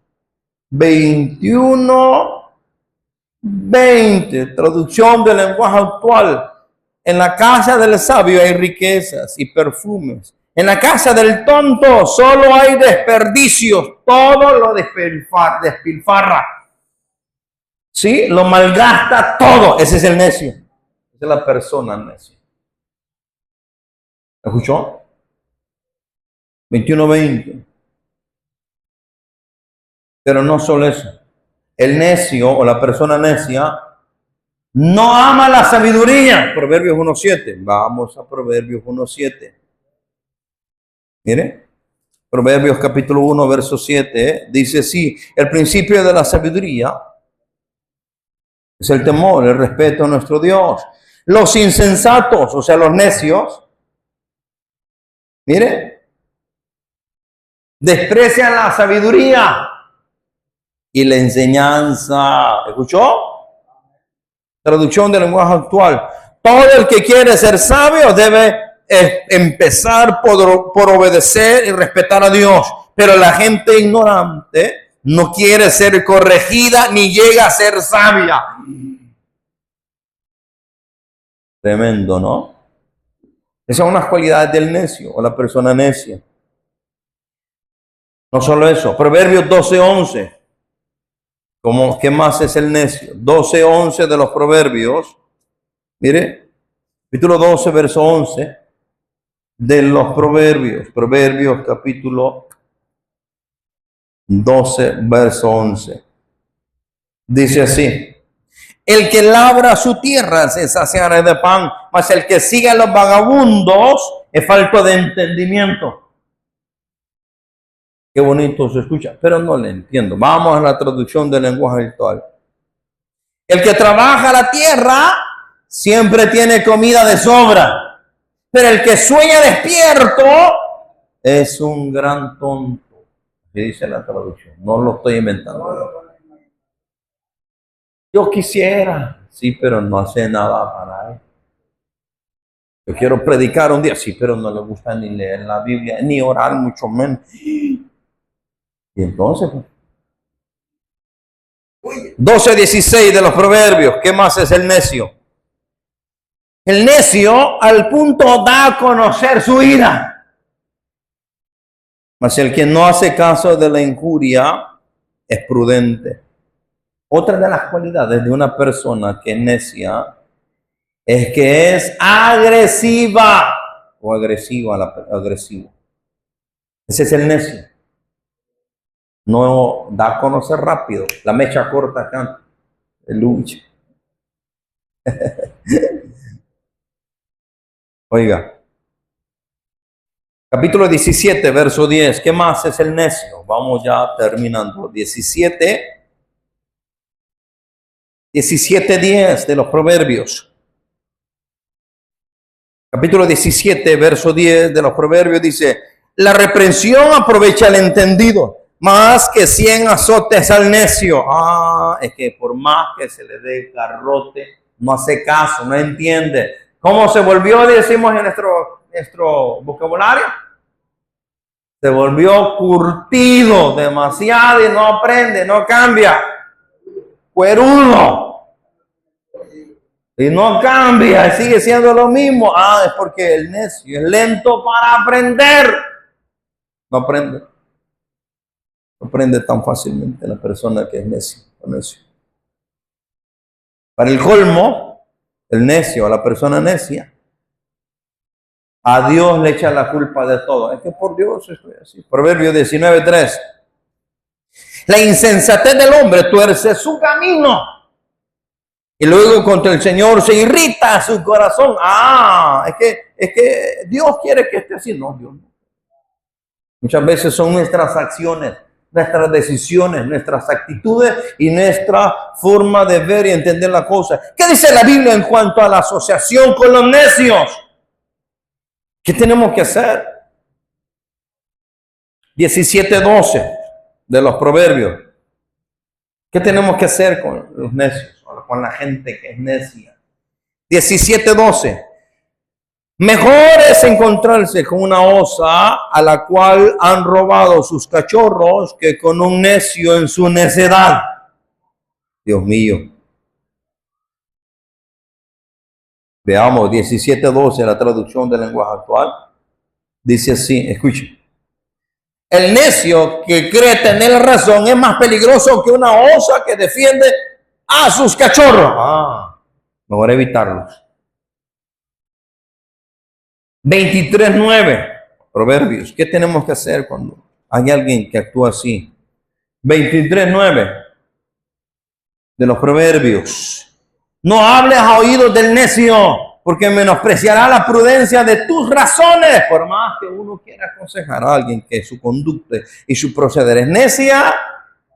S1: 21:20. Traducción del lenguaje actual. En la casa del sabio hay riquezas y perfumes. En la casa del tonto solo hay desperdicios. Todo lo despilfarra. ¿Sí? Lo malgasta todo. Ese es el necio. Esa es la persona necia. ¿Escuchó? 21:20. Pero no solo eso. El necio o la persona necia no ama la sabiduría. Proverbios 1:7. Vamos a Proverbios 1:7. Mire. Proverbios capítulo 1, verso 7. Dice así. El principio de la sabiduría es el temor, el respeto a nuestro Dios. Los insensatos, o sea, los necios, mire, desprecian la sabiduría y la enseñanza. ¿Escuchó? Traducción del lenguaje actual. Todo el que quiere ser sabio debe empezar por obedecer y respetar a Dios. Pero la gente ignorante no quiere ser corregida ni llega a ser sabia. Tremendo, ¿no? Esas son las cualidades del necio o la persona necia. No solo eso. Proverbios 12:11. ¿Qué más es el necio? 12:11 de los Proverbios. Mire, capítulo 12, verso 11 de los Proverbios. Proverbios capítulo 12, verso 11. Dice así. El que labra su tierra se saciará de pan, mas el que sigue a los vagabundos es falto de entendimiento. Qué bonito se escucha, pero no le entiendo. Vamos a la traducción del lenguaje actual. El que trabaja la tierra siempre tiene comida de sobra, pero el que sueña despierto es un gran tonto. Así dice la traducción, no lo estoy inventando. Yo quisiera, sí, pero no hace nada para él. Yo quiero predicar un día, sí, pero no le gusta ni leer la Biblia, ni orar, mucho menos. Y entonces, 12:16 de los Proverbios. ¿Qué más es el necio? El necio al punto da a conocer su ira. Mas el que no hace caso de la injuria es prudente. Otra de las cualidades de una persona que es necia es que es agresiva o agresivo. Ese es el necio. No da a conocer rápido. La mecha corta acá. El lucha. Oiga. Capítulo 17, verso 10. ¿Qué más es el necio? Vamos ya terminando. 17:10 de los Proverbios. Capítulo 17, verso 10 de los Proverbios dice: la reprensión aprovecha al entendido, más que 100 azotes al necio. Es que por más que se le dé garrote, no hace caso, no entiende. ¿Cómo se volvió, decimos en nuestro vocabulario? Se volvió curtido demasiado y no aprende, no cambia. Cuerudo. Y no cambia, sigue siendo lo mismo. Es porque el necio es lento para aprender. No aprende. No aprende tan fácilmente la persona que es necio. Para el colmo, el necio, la persona necia, a Dios le echa la culpa de todo. Es que por Dios estoy así. Proverbios 19:3. La insensatez del hombre tuerce su camino. Y luego contra el Señor se irrita su corazón. Es que Dios quiere que esté así. No, Dios no. Muchas veces son nuestras acciones, nuestras decisiones, nuestras actitudes y nuestra forma de ver y entender la cosa. ¿Qué dice la Biblia en cuanto a la asociación con los necios? ¿Qué tenemos que hacer? 17:12 de los Proverbios. ¿Qué tenemos que hacer con los necios o con la gente que es necia? 17:12. Mejor es encontrarse con una osa a la cual han robado sus cachorros que con un necio en su necedad. Dios mío. Veamos 17:12, la traducción del lenguaje actual. Dice así, escuchen. El necio que cree tener razón es más peligroso que una osa que defiende a sus cachorros. Mejor evitarlos. 23:9, Proverbios. ¿Qué tenemos que hacer cuando hay alguien que actúa así? 23:9 de los Proverbios. No hables a oídos del necio, porque menospreciará la prudencia de tus razones. Por más que uno quiera aconsejar a alguien que su conducta y su proceder es necia,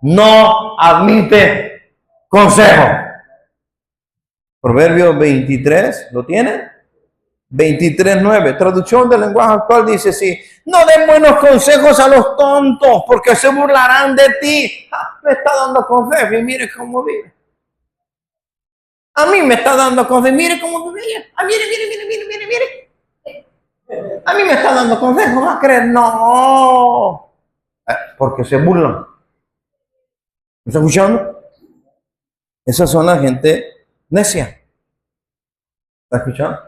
S1: no admite consejo. Proverbios 23, ¿lo tiene? 23:9, traducción del lenguaje actual dice así: no den buenos consejos a los tontos, porque se burlarán de ti. Me está dando consejo y mire cómo vive. A mí me está dando consejo y mire cómo vive. Mire. A mí me está dando consejo, ¿va a creer? No. Porque se burlan. ¿Me está escuchando? Esas son la gente necia. ¿Está escuchando?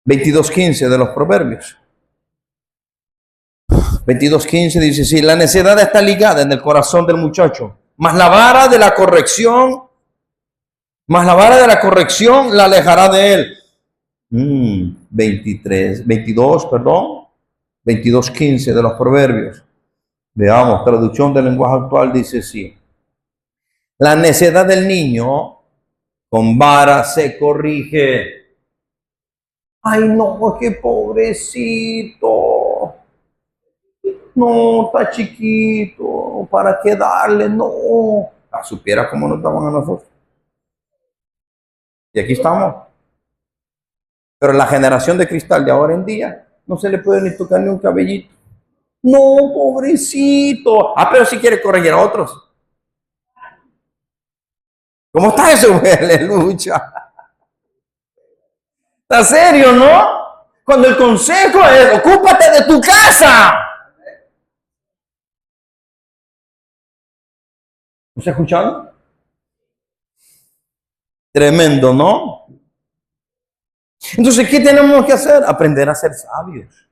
S1: 22:15 de los Proverbios. 22:15 dice así: la necedad está ligada en el corazón del muchacho, mas la vara de la corrección la alejará de él. 22:15 de los Proverbios. Veamos, traducción del lenguaje actual dice así: la necedad del niño con vara se corrige. Ay, no, qué pobrecito. No, está chiquito. ¿Para qué darle? No. Supiera cómo nos daban a nosotros. Y aquí estamos. Pero la generación de cristal de ahora en día no se le puede ni tocar ni un cabellito. No, pobrecito. Pero si quiere corregir a otros. ¿Cómo está eso? Aleluya. ¿Está serio, no? Cuando el consejo es: ocúpate de tu casa. ¿Me está escuchando? Tremendo, ¿no? Entonces, ¿qué tenemos que hacer? Aprender a ser sabios.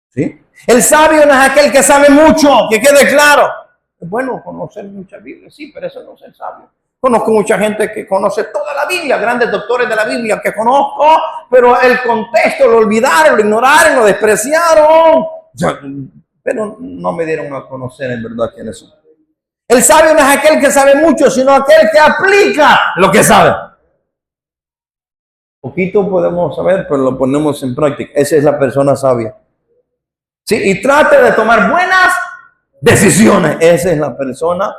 S1: ¿Sí? El sabio no es aquel que sabe mucho, que quede claro. Es bueno conocer mucha Biblia, sí, pero eso no es el sabio. Conozco mucha gente que conoce toda la Biblia, grandes doctores de la Biblia que conozco, pero el contexto lo olvidaron, lo ignoraron, lo despreciaron. Pero no me dieron a conocer en verdad quiénes son. El sabio no es aquel que sabe mucho, sino aquel que aplica lo que sabe. Poquito podemos saber, pero lo ponemos en práctica. Esa es la persona sabia. ¿Sí? Y trate de tomar buenas decisiones. Esa es la persona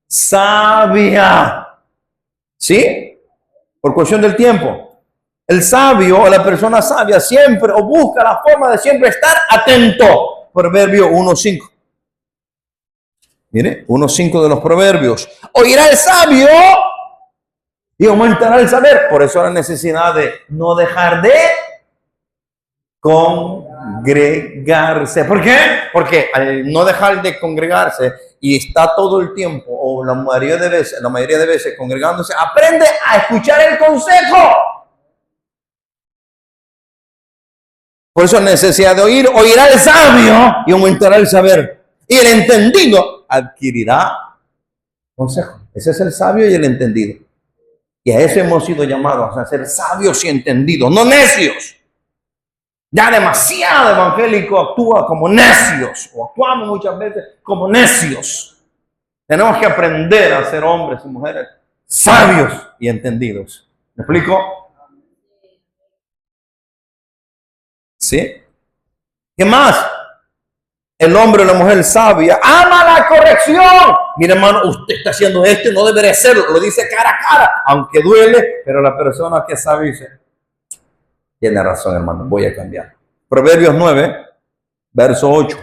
S1: sabia. ¿Sí? Por cuestión del tiempo. El sabio o la persona sabia siempre o busca la forma de siempre estar atento. Proverbio 1:5. Mire, 1:5 de los Proverbios. Oirá el sabio y aumentará el saber. Por eso la necesidad de no dejar de congregarse. ¿Por qué? Porque al no dejar de congregarse y está todo el tiempo o la mayoría de veces congregándose, aprende a escuchar el consejo. Por eso la necesidad de oír, oirá el sabio y aumentará el saber. Y el entendido adquirirá consejo. Ese es el sabio y el entendido. Y a eso hemos sido llamados, a ser sabios y entendidos, no necios. Ya demasiado evangélico actúa como necios, o actuamos muchas veces como necios. Tenemos que aprender a ser hombres y mujeres sabios y entendidos. ¿Me explico? ¿Sí? ¿Qué más? El hombre o la mujer sabia ama la corrección. Mira, hermano, usted está haciendo esto y no debería hacerlo. Lo dice cara a cara, aunque duele, pero la persona que sabe dice, tiene razón, hermano, voy a cambiar. Proverbios 9, verso 8.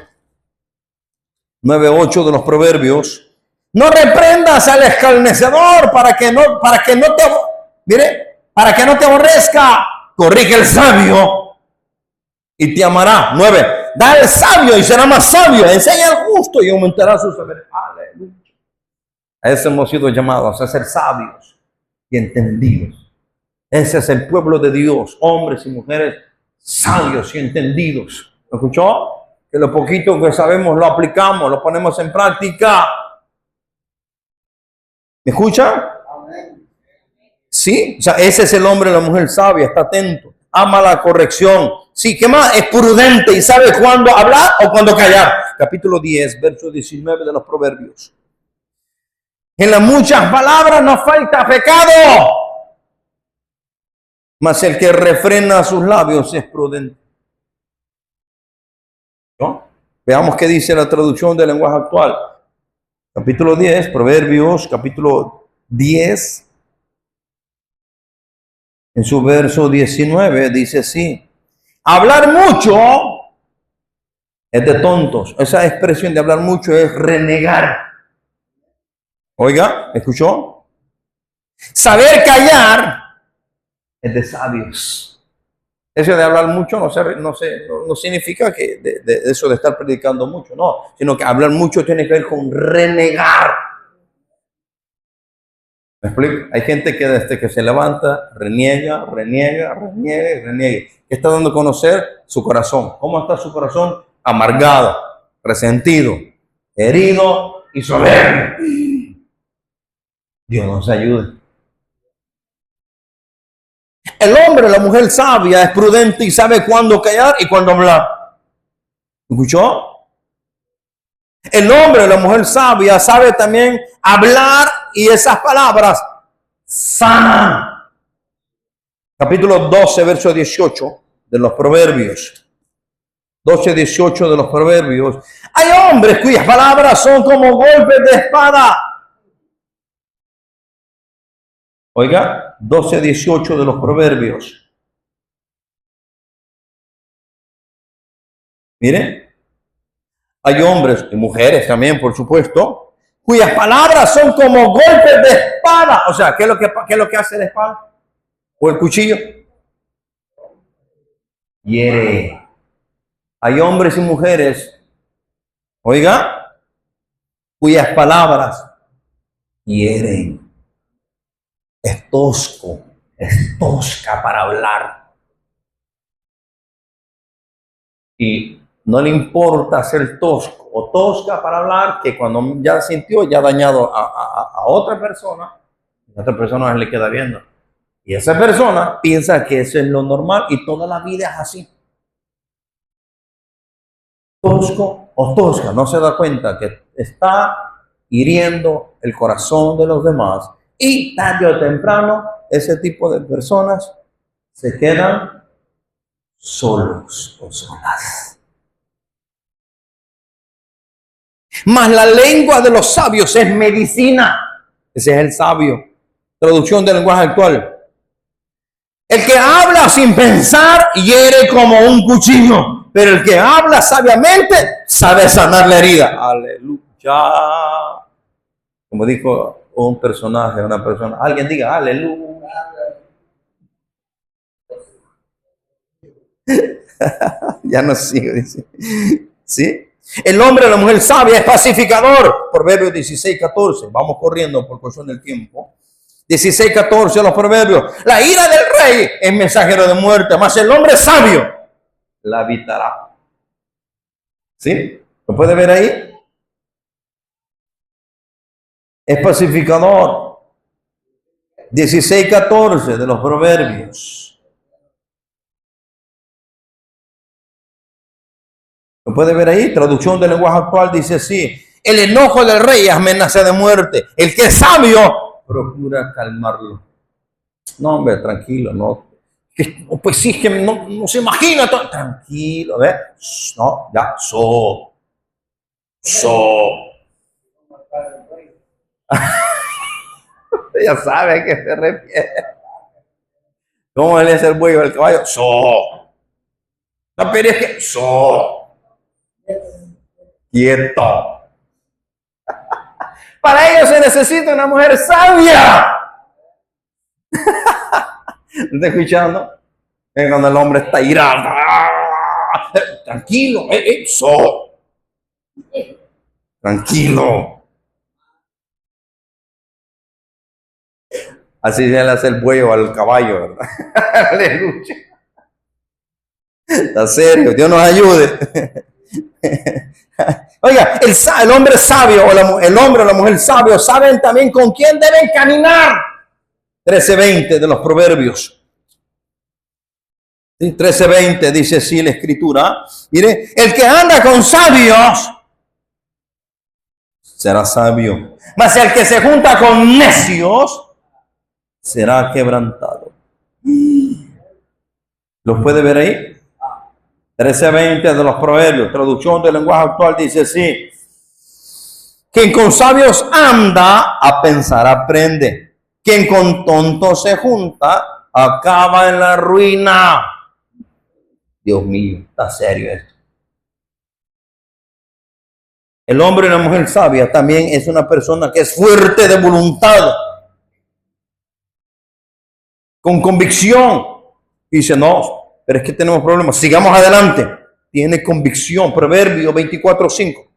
S1: 9:8 de los Proverbios. No reprendas al escarnecedor para que no te aborrezca. Corrige el sabio y te amará. 9. Da al sabio y será más sabio. Enseña al justo y aumentará su saber. Aleluya. A eso hemos sido llamados, a ser sabios y entendidos. Ese es el pueblo de Dios, hombres y mujeres sabios y entendidos. ¿Lo escuchó? Que lo poquito que sabemos lo aplicamos, lo ponemos en práctica. ¿Me escucha? Sí, o sea, ese es el hombre o la mujer sabia, está atento, ama la corrección. Sí, ¿qué más? Es prudente y sabe cuándo hablar o cuándo callar. Capítulo 10, verso 19 de los Proverbios. En las muchas palabras no falta pecado, mas el que refrena sus labios es prudente. ¿No? Veamos qué dice la traducción del lenguaje actual. Capítulo 10, Proverbios, capítulo 10. En su verso 19 dice así: hablar mucho es de tontos. Esa expresión de hablar mucho es renegar. Oiga, ¿escuchó? Saber callar es de sabios. Eso de hablar mucho no significa que de eso de estar predicando mucho, no, sino que hablar mucho tiene que ver con renegar. ¿Me explico? Hay gente que desde que se levanta reniega. ¿Qué está dando a conocer? Su corazón. ¿Cómo está su corazón? Amargado, resentido, herido y soberbio. Dios nos ayude. El hombre o la mujer sabia es prudente y sabe cuándo callar y cuándo hablar. ¿Escuchó? El hombre o la mujer sabia sabe también hablar y esas palabras sanan. Capítulo 12, verso 18 de los Proverbios. 12:18 de los Proverbios. Hay hombres cuyas palabras son como golpes de espada. Oiga, 12:18 de los Proverbios. Mire, hay hombres y mujeres también, por supuesto, cuyas palabras son como golpes de espada. O sea, ¿qué es lo que hace la espada? ¿O el cuchillo? Hiere. Hay hombres y mujeres, oiga, cuyas palabras hieren. Es tosco, es tosca para hablar. Y no le importa ser tosco o tosca para hablar, que cuando ya sintió, ya ha dañado a otra persona le queda viendo. Y esa persona piensa que eso es lo normal y toda la vida es así. Tosco o tosca, no se da cuenta que está hiriendo el corazón de los demás. Y tarde o temprano, ese tipo de personas se quedan solos o solas. Mas la lengua de los sabios es medicina. Ese es el sabio. Traducción del lenguaje actual. El que habla sin pensar hiere como un cuchillo, pero el que habla sabiamente sabe sanar la herida. Aleluya. Como dijo un personaje, una persona, alguien diga aleluya. Ya no sigo, dice. ¿Sí? El hombre o la mujer sabia es pacificador. Proverbios 16:14. Vamos corriendo por cuestión del tiempo. 16:14 los Proverbios. La ira del rey es mensajero de muerte, mas el hombre sabio la evitará. ¿Sí? ¿Lo puede ver ahí? Es pacificador. 16:14 de los Proverbios. ¿Lo puede ver ahí? Traducción del lenguaje actual dice así: el enojo del rey es amenaza de muerte. El que es sabio procura calmarlo. No, hombre, tranquilo, no. Pues sí, es que no se imagina. Tranquilo, ¿ves? No, ya, So. Ya sabe a qué se refiere. ¿Cómo le hace el buey al caballo? So. No, pero es que so. Quieto. Para ello se necesita una mujer sabia. ¿Está escuchando? Cuando el hombre está irado. Tranquilo. So. Tranquilo. Así se le hace el buey al caballo, ¿verdad? Aleluya. Está serio, Dios nos ayude. Oiga, el hombre sabio o el hombre o la mujer sabio saben también con quién deben caminar. 13:20 de los Proverbios. ¿Sí? 13:20 dice así la escritura. Mire, el que anda con sabios será sabio, mas el que se junta con necios será quebrantado. ¿Los puede ver ahí? 13:20 de los Proverbios, traducción del lenguaje actual, dice así: quien con sabios anda, a pensar aprende. Quien con tontos se junta, acaba en la ruina. Dios mío, está serio esto. El hombre y la mujer sabia también es una persona que es fuerte de voluntad, con convicción. Dice, no, pero es que tenemos problemas. Sigamos adelante. Tiene convicción. Proverbio 24:5.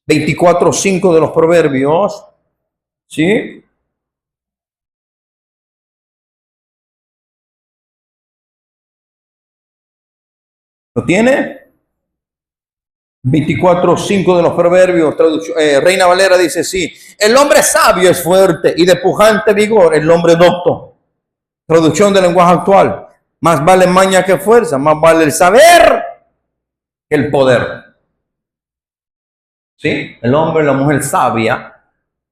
S1: 24:5 de los Proverbios. ¿Sí? ¿Lo tiene? 24:5 de los Proverbios, Reina Valera dice sí: el hombre sabio es fuerte y de pujante vigor el hombre docto. Traducción del lenguaje actual: más vale maña que fuerza, más vale el saber que el poder. ¿Sí? El hombre y la mujer sabia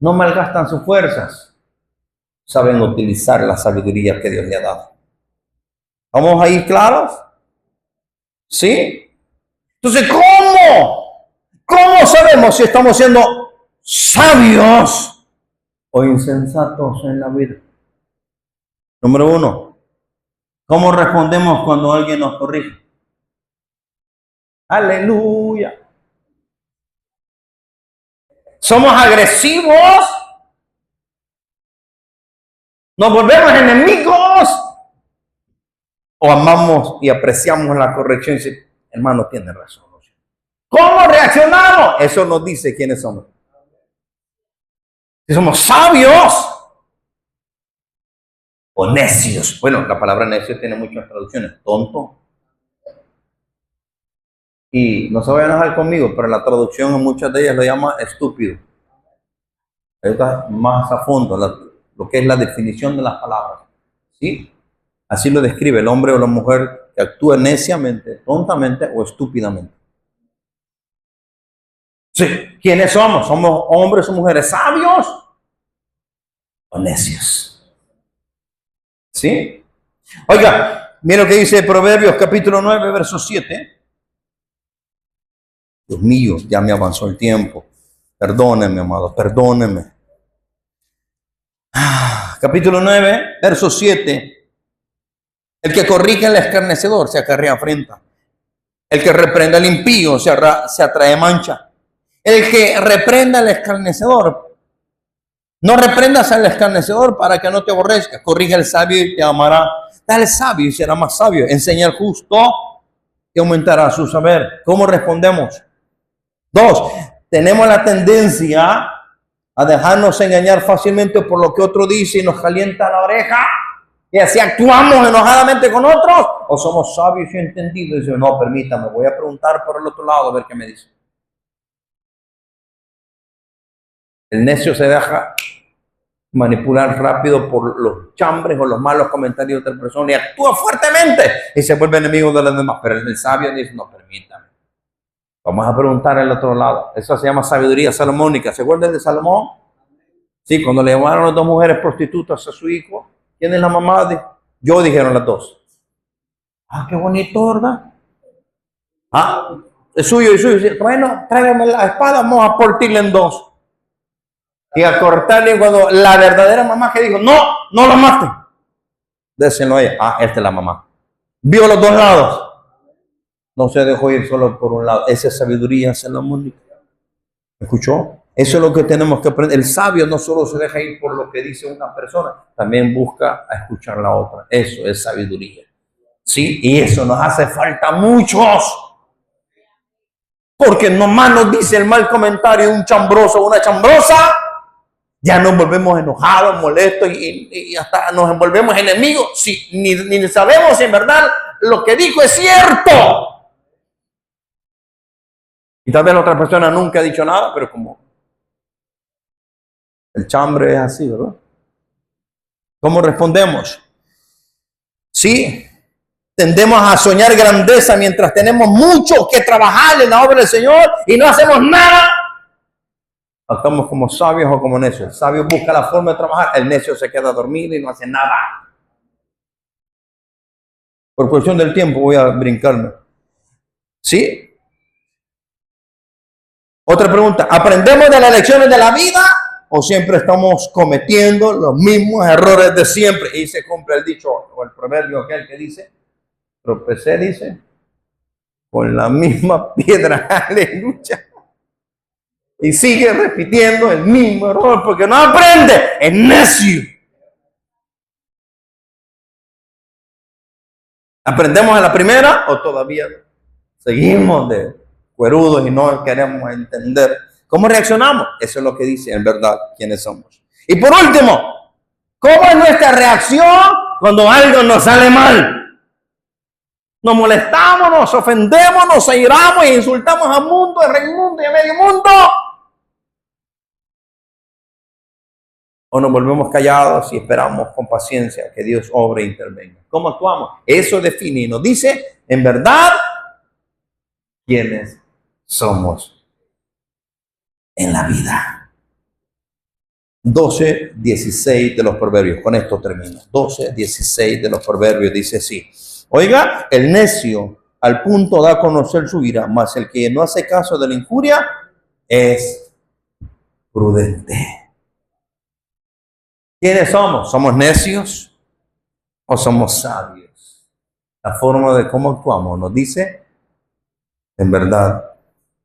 S1: no malgastan sus fuerzas, saben utilizar la sabiduría que Dios le ha dado. ¿Vamos ahí claros? ¿Sí? Entonces, ¿cómo sabemos si estamos siendo sabios o insensatos en la vida? Número 1, ¿cómo respondemos cuando alguien nos corrige? Aleluya. ¿Somos agresivos? ¿Nos volvemos enemigos? ¿O amamos y apreciamos la corrección y decimos, hermano, tiene razón? ¿Cómo reaccionamos? Eso nos dice quiénes somos. Si somos sabios o necios. Bueno, la palabra necio tiene muchas traducciones. Tonto. Y no se vayan a enojar conmigo, pero la traducción en muchas de ellas lo llama estúpido. Está más a fondo lo que es la definición de las palabras. ¿Sí? Así lo describe el hombre o la mujer que actúa neciamente, tontamente o estúpidamente. Sí. ¿Quiénes somos? ¿Somos hombres o mujeres sabios o necios? ¿Sí? Oiga, mira lo que dice Proverbios capítulo 9, verso 7. Dios mío, ya me avanzó el tiempo. Perdónenme, amado, perdónenme. Capítulo 9, verso 7. El que corrige al escarnecedor se acarrea afrenta. El que reprende al impío se atrae mancha. El que reprenda al escarnecedor, no reprendas al escarnecedor para que no te aborrezca. Corrige al sabio y te amará. Dale sabio y será más sabio. Enseña al justo y aumentará su saber. ¿Cómo respondemos? 2, tenemos la tendencia a dejarnos engañar fácilmente por lo que otro dice y nos calienta la oreja. Y así actuamos enojadamente con otros. O somos sabios y entendidos y decimos, no, permítame, voy a preguntar por el otro lado a ver qué me dice. El necio se deja manipular rápido por los chambres o los malos comentarios de otra persona y actúa fuertemente y se vuelve enemigo de los demás. Pero el sabio dice, no, permítame. Vamos a preguntar al otro lado. Eso se llama sabiduría salomónica. ¿Se acuerdan de Salomón? Sí, cuando le llamaron a las 2 mujeres prostitutas a su hijo. ¿Quién es la mamá? Yo, dijeron las 2. Ah, qué bonito, ¿verdad? Ah, es suyo y suyo. Dice, bueno, tráigame la espada, vamos a partirle en dos. Y a cortarle cuando la verdadera mamá que dijo, no, no lo maten. Déselo a ella. Ah, esta es la mamá. Vio los dos lados. No se dejó ir solo por un lado. Esa es sabiduría salomónica. ¿Escuchó? Eso es lo que tenemos que aprender. El sabio no solo se deja ir por lo que dice una persona, también busca a escuchar la otra. Eso es sabiduría. Sí, y eso nos hace falta a muchos. Porque nomás nos dice el mal comentario un chambroso o una chambrosa, ya nos volvemos enojados, molestos y hasta nos volvemos enemigos. Sí, ni sabemos si en verdad lo que dijo es cierto. Y tal vez la otra persona nunca ha dicho nada, pero como el chambre es así, ¿verdad? ¿Cómo respondemos? Sí, tendemos a soñar grandeza mientras tenemos mucho que trabajar en la obra del Señor y no hacemos nada. Actuamos como sabios o como necios. El sabio busca la forma de trabajar, el necio se queda dormido y no hace nada. Por cuestión del tiempo voy a brincarme. ¿Sí? Otra pregunta, ¿aprendemos de las lecciones de la vida o siempre estamos cometiendo los mismos errores de siempre? Y se cumple el dicho o el proverbio aquel que dice, tropecé, dice, con la misma piedra, aleluya. Y sigue repitiendo el mismo error porque no aprende, es necio. ¿Aprendemos a la primera o todavía seguimos de cuerudos y no queremos entender? ¿Cómo reaccionamos? Eso es lo que dice en verdad quiénes somos. Y por último, ¿cómo es nuestra reacción cuando algo nos sale mal? Nos molestamos, nos ofendemos, nos airamos e insultamos al mundo, al rey mundo y a medio mundo. O nos volvemos callados y esperamos con paciencia que Dios obre e intervenga. ¿Cómo actuamos? Eso define y nos dice, en verdad, quiénes somos en la vida. 12:16 de los proverbios. Con esto termino. 12:16 de los proverbios dice así. Oiga, el necio al punto da a conocer su ira, mas el que no hace caso de la injuria es prudente. ¿Quiénes somos? ¿Somos necios o somos sabios? La forma de cómo actuamos nos dice, en verdad,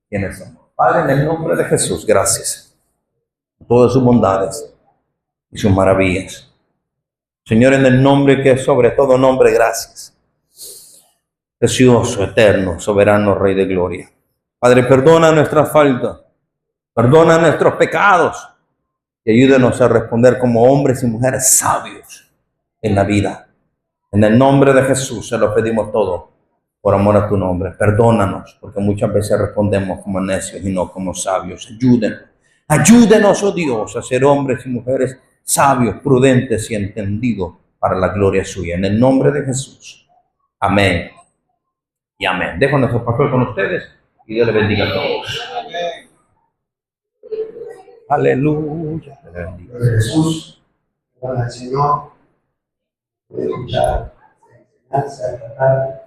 S1: quiénes somos. Padre, en el nombre de Jesús, gracias por todas sus bondades y sus maravillas. Señor, en el nombre que es sobre todo nombre, gracias. Precioso, eterno, soberano, Rey de gloria. Padre, perdona nuestras faltas, perdona nuestros pecados y ayúdenos a responder como hombres y mujeres sabios en la vida. En el nombre de Jesús se lo pedimos todo por amor a tu nombre. Perdónanos porque muchas veces respondemos como necios y no como sabios. Ayúdenos. Ayúdenos, oh Dios, a ser hombres y mujeres sabios, prudentes y entendidos para la gloria suya. En el nombre de Jesús. Amén. Y amén. Dejo a nuestro pastor con ustedes y Dios les bendiga a todos. Aleluya.
S2: Jesús, para el Señor, de escuchar, enseñanza,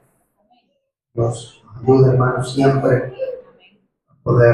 S2: nos ayuda, hermanos, siempre a poder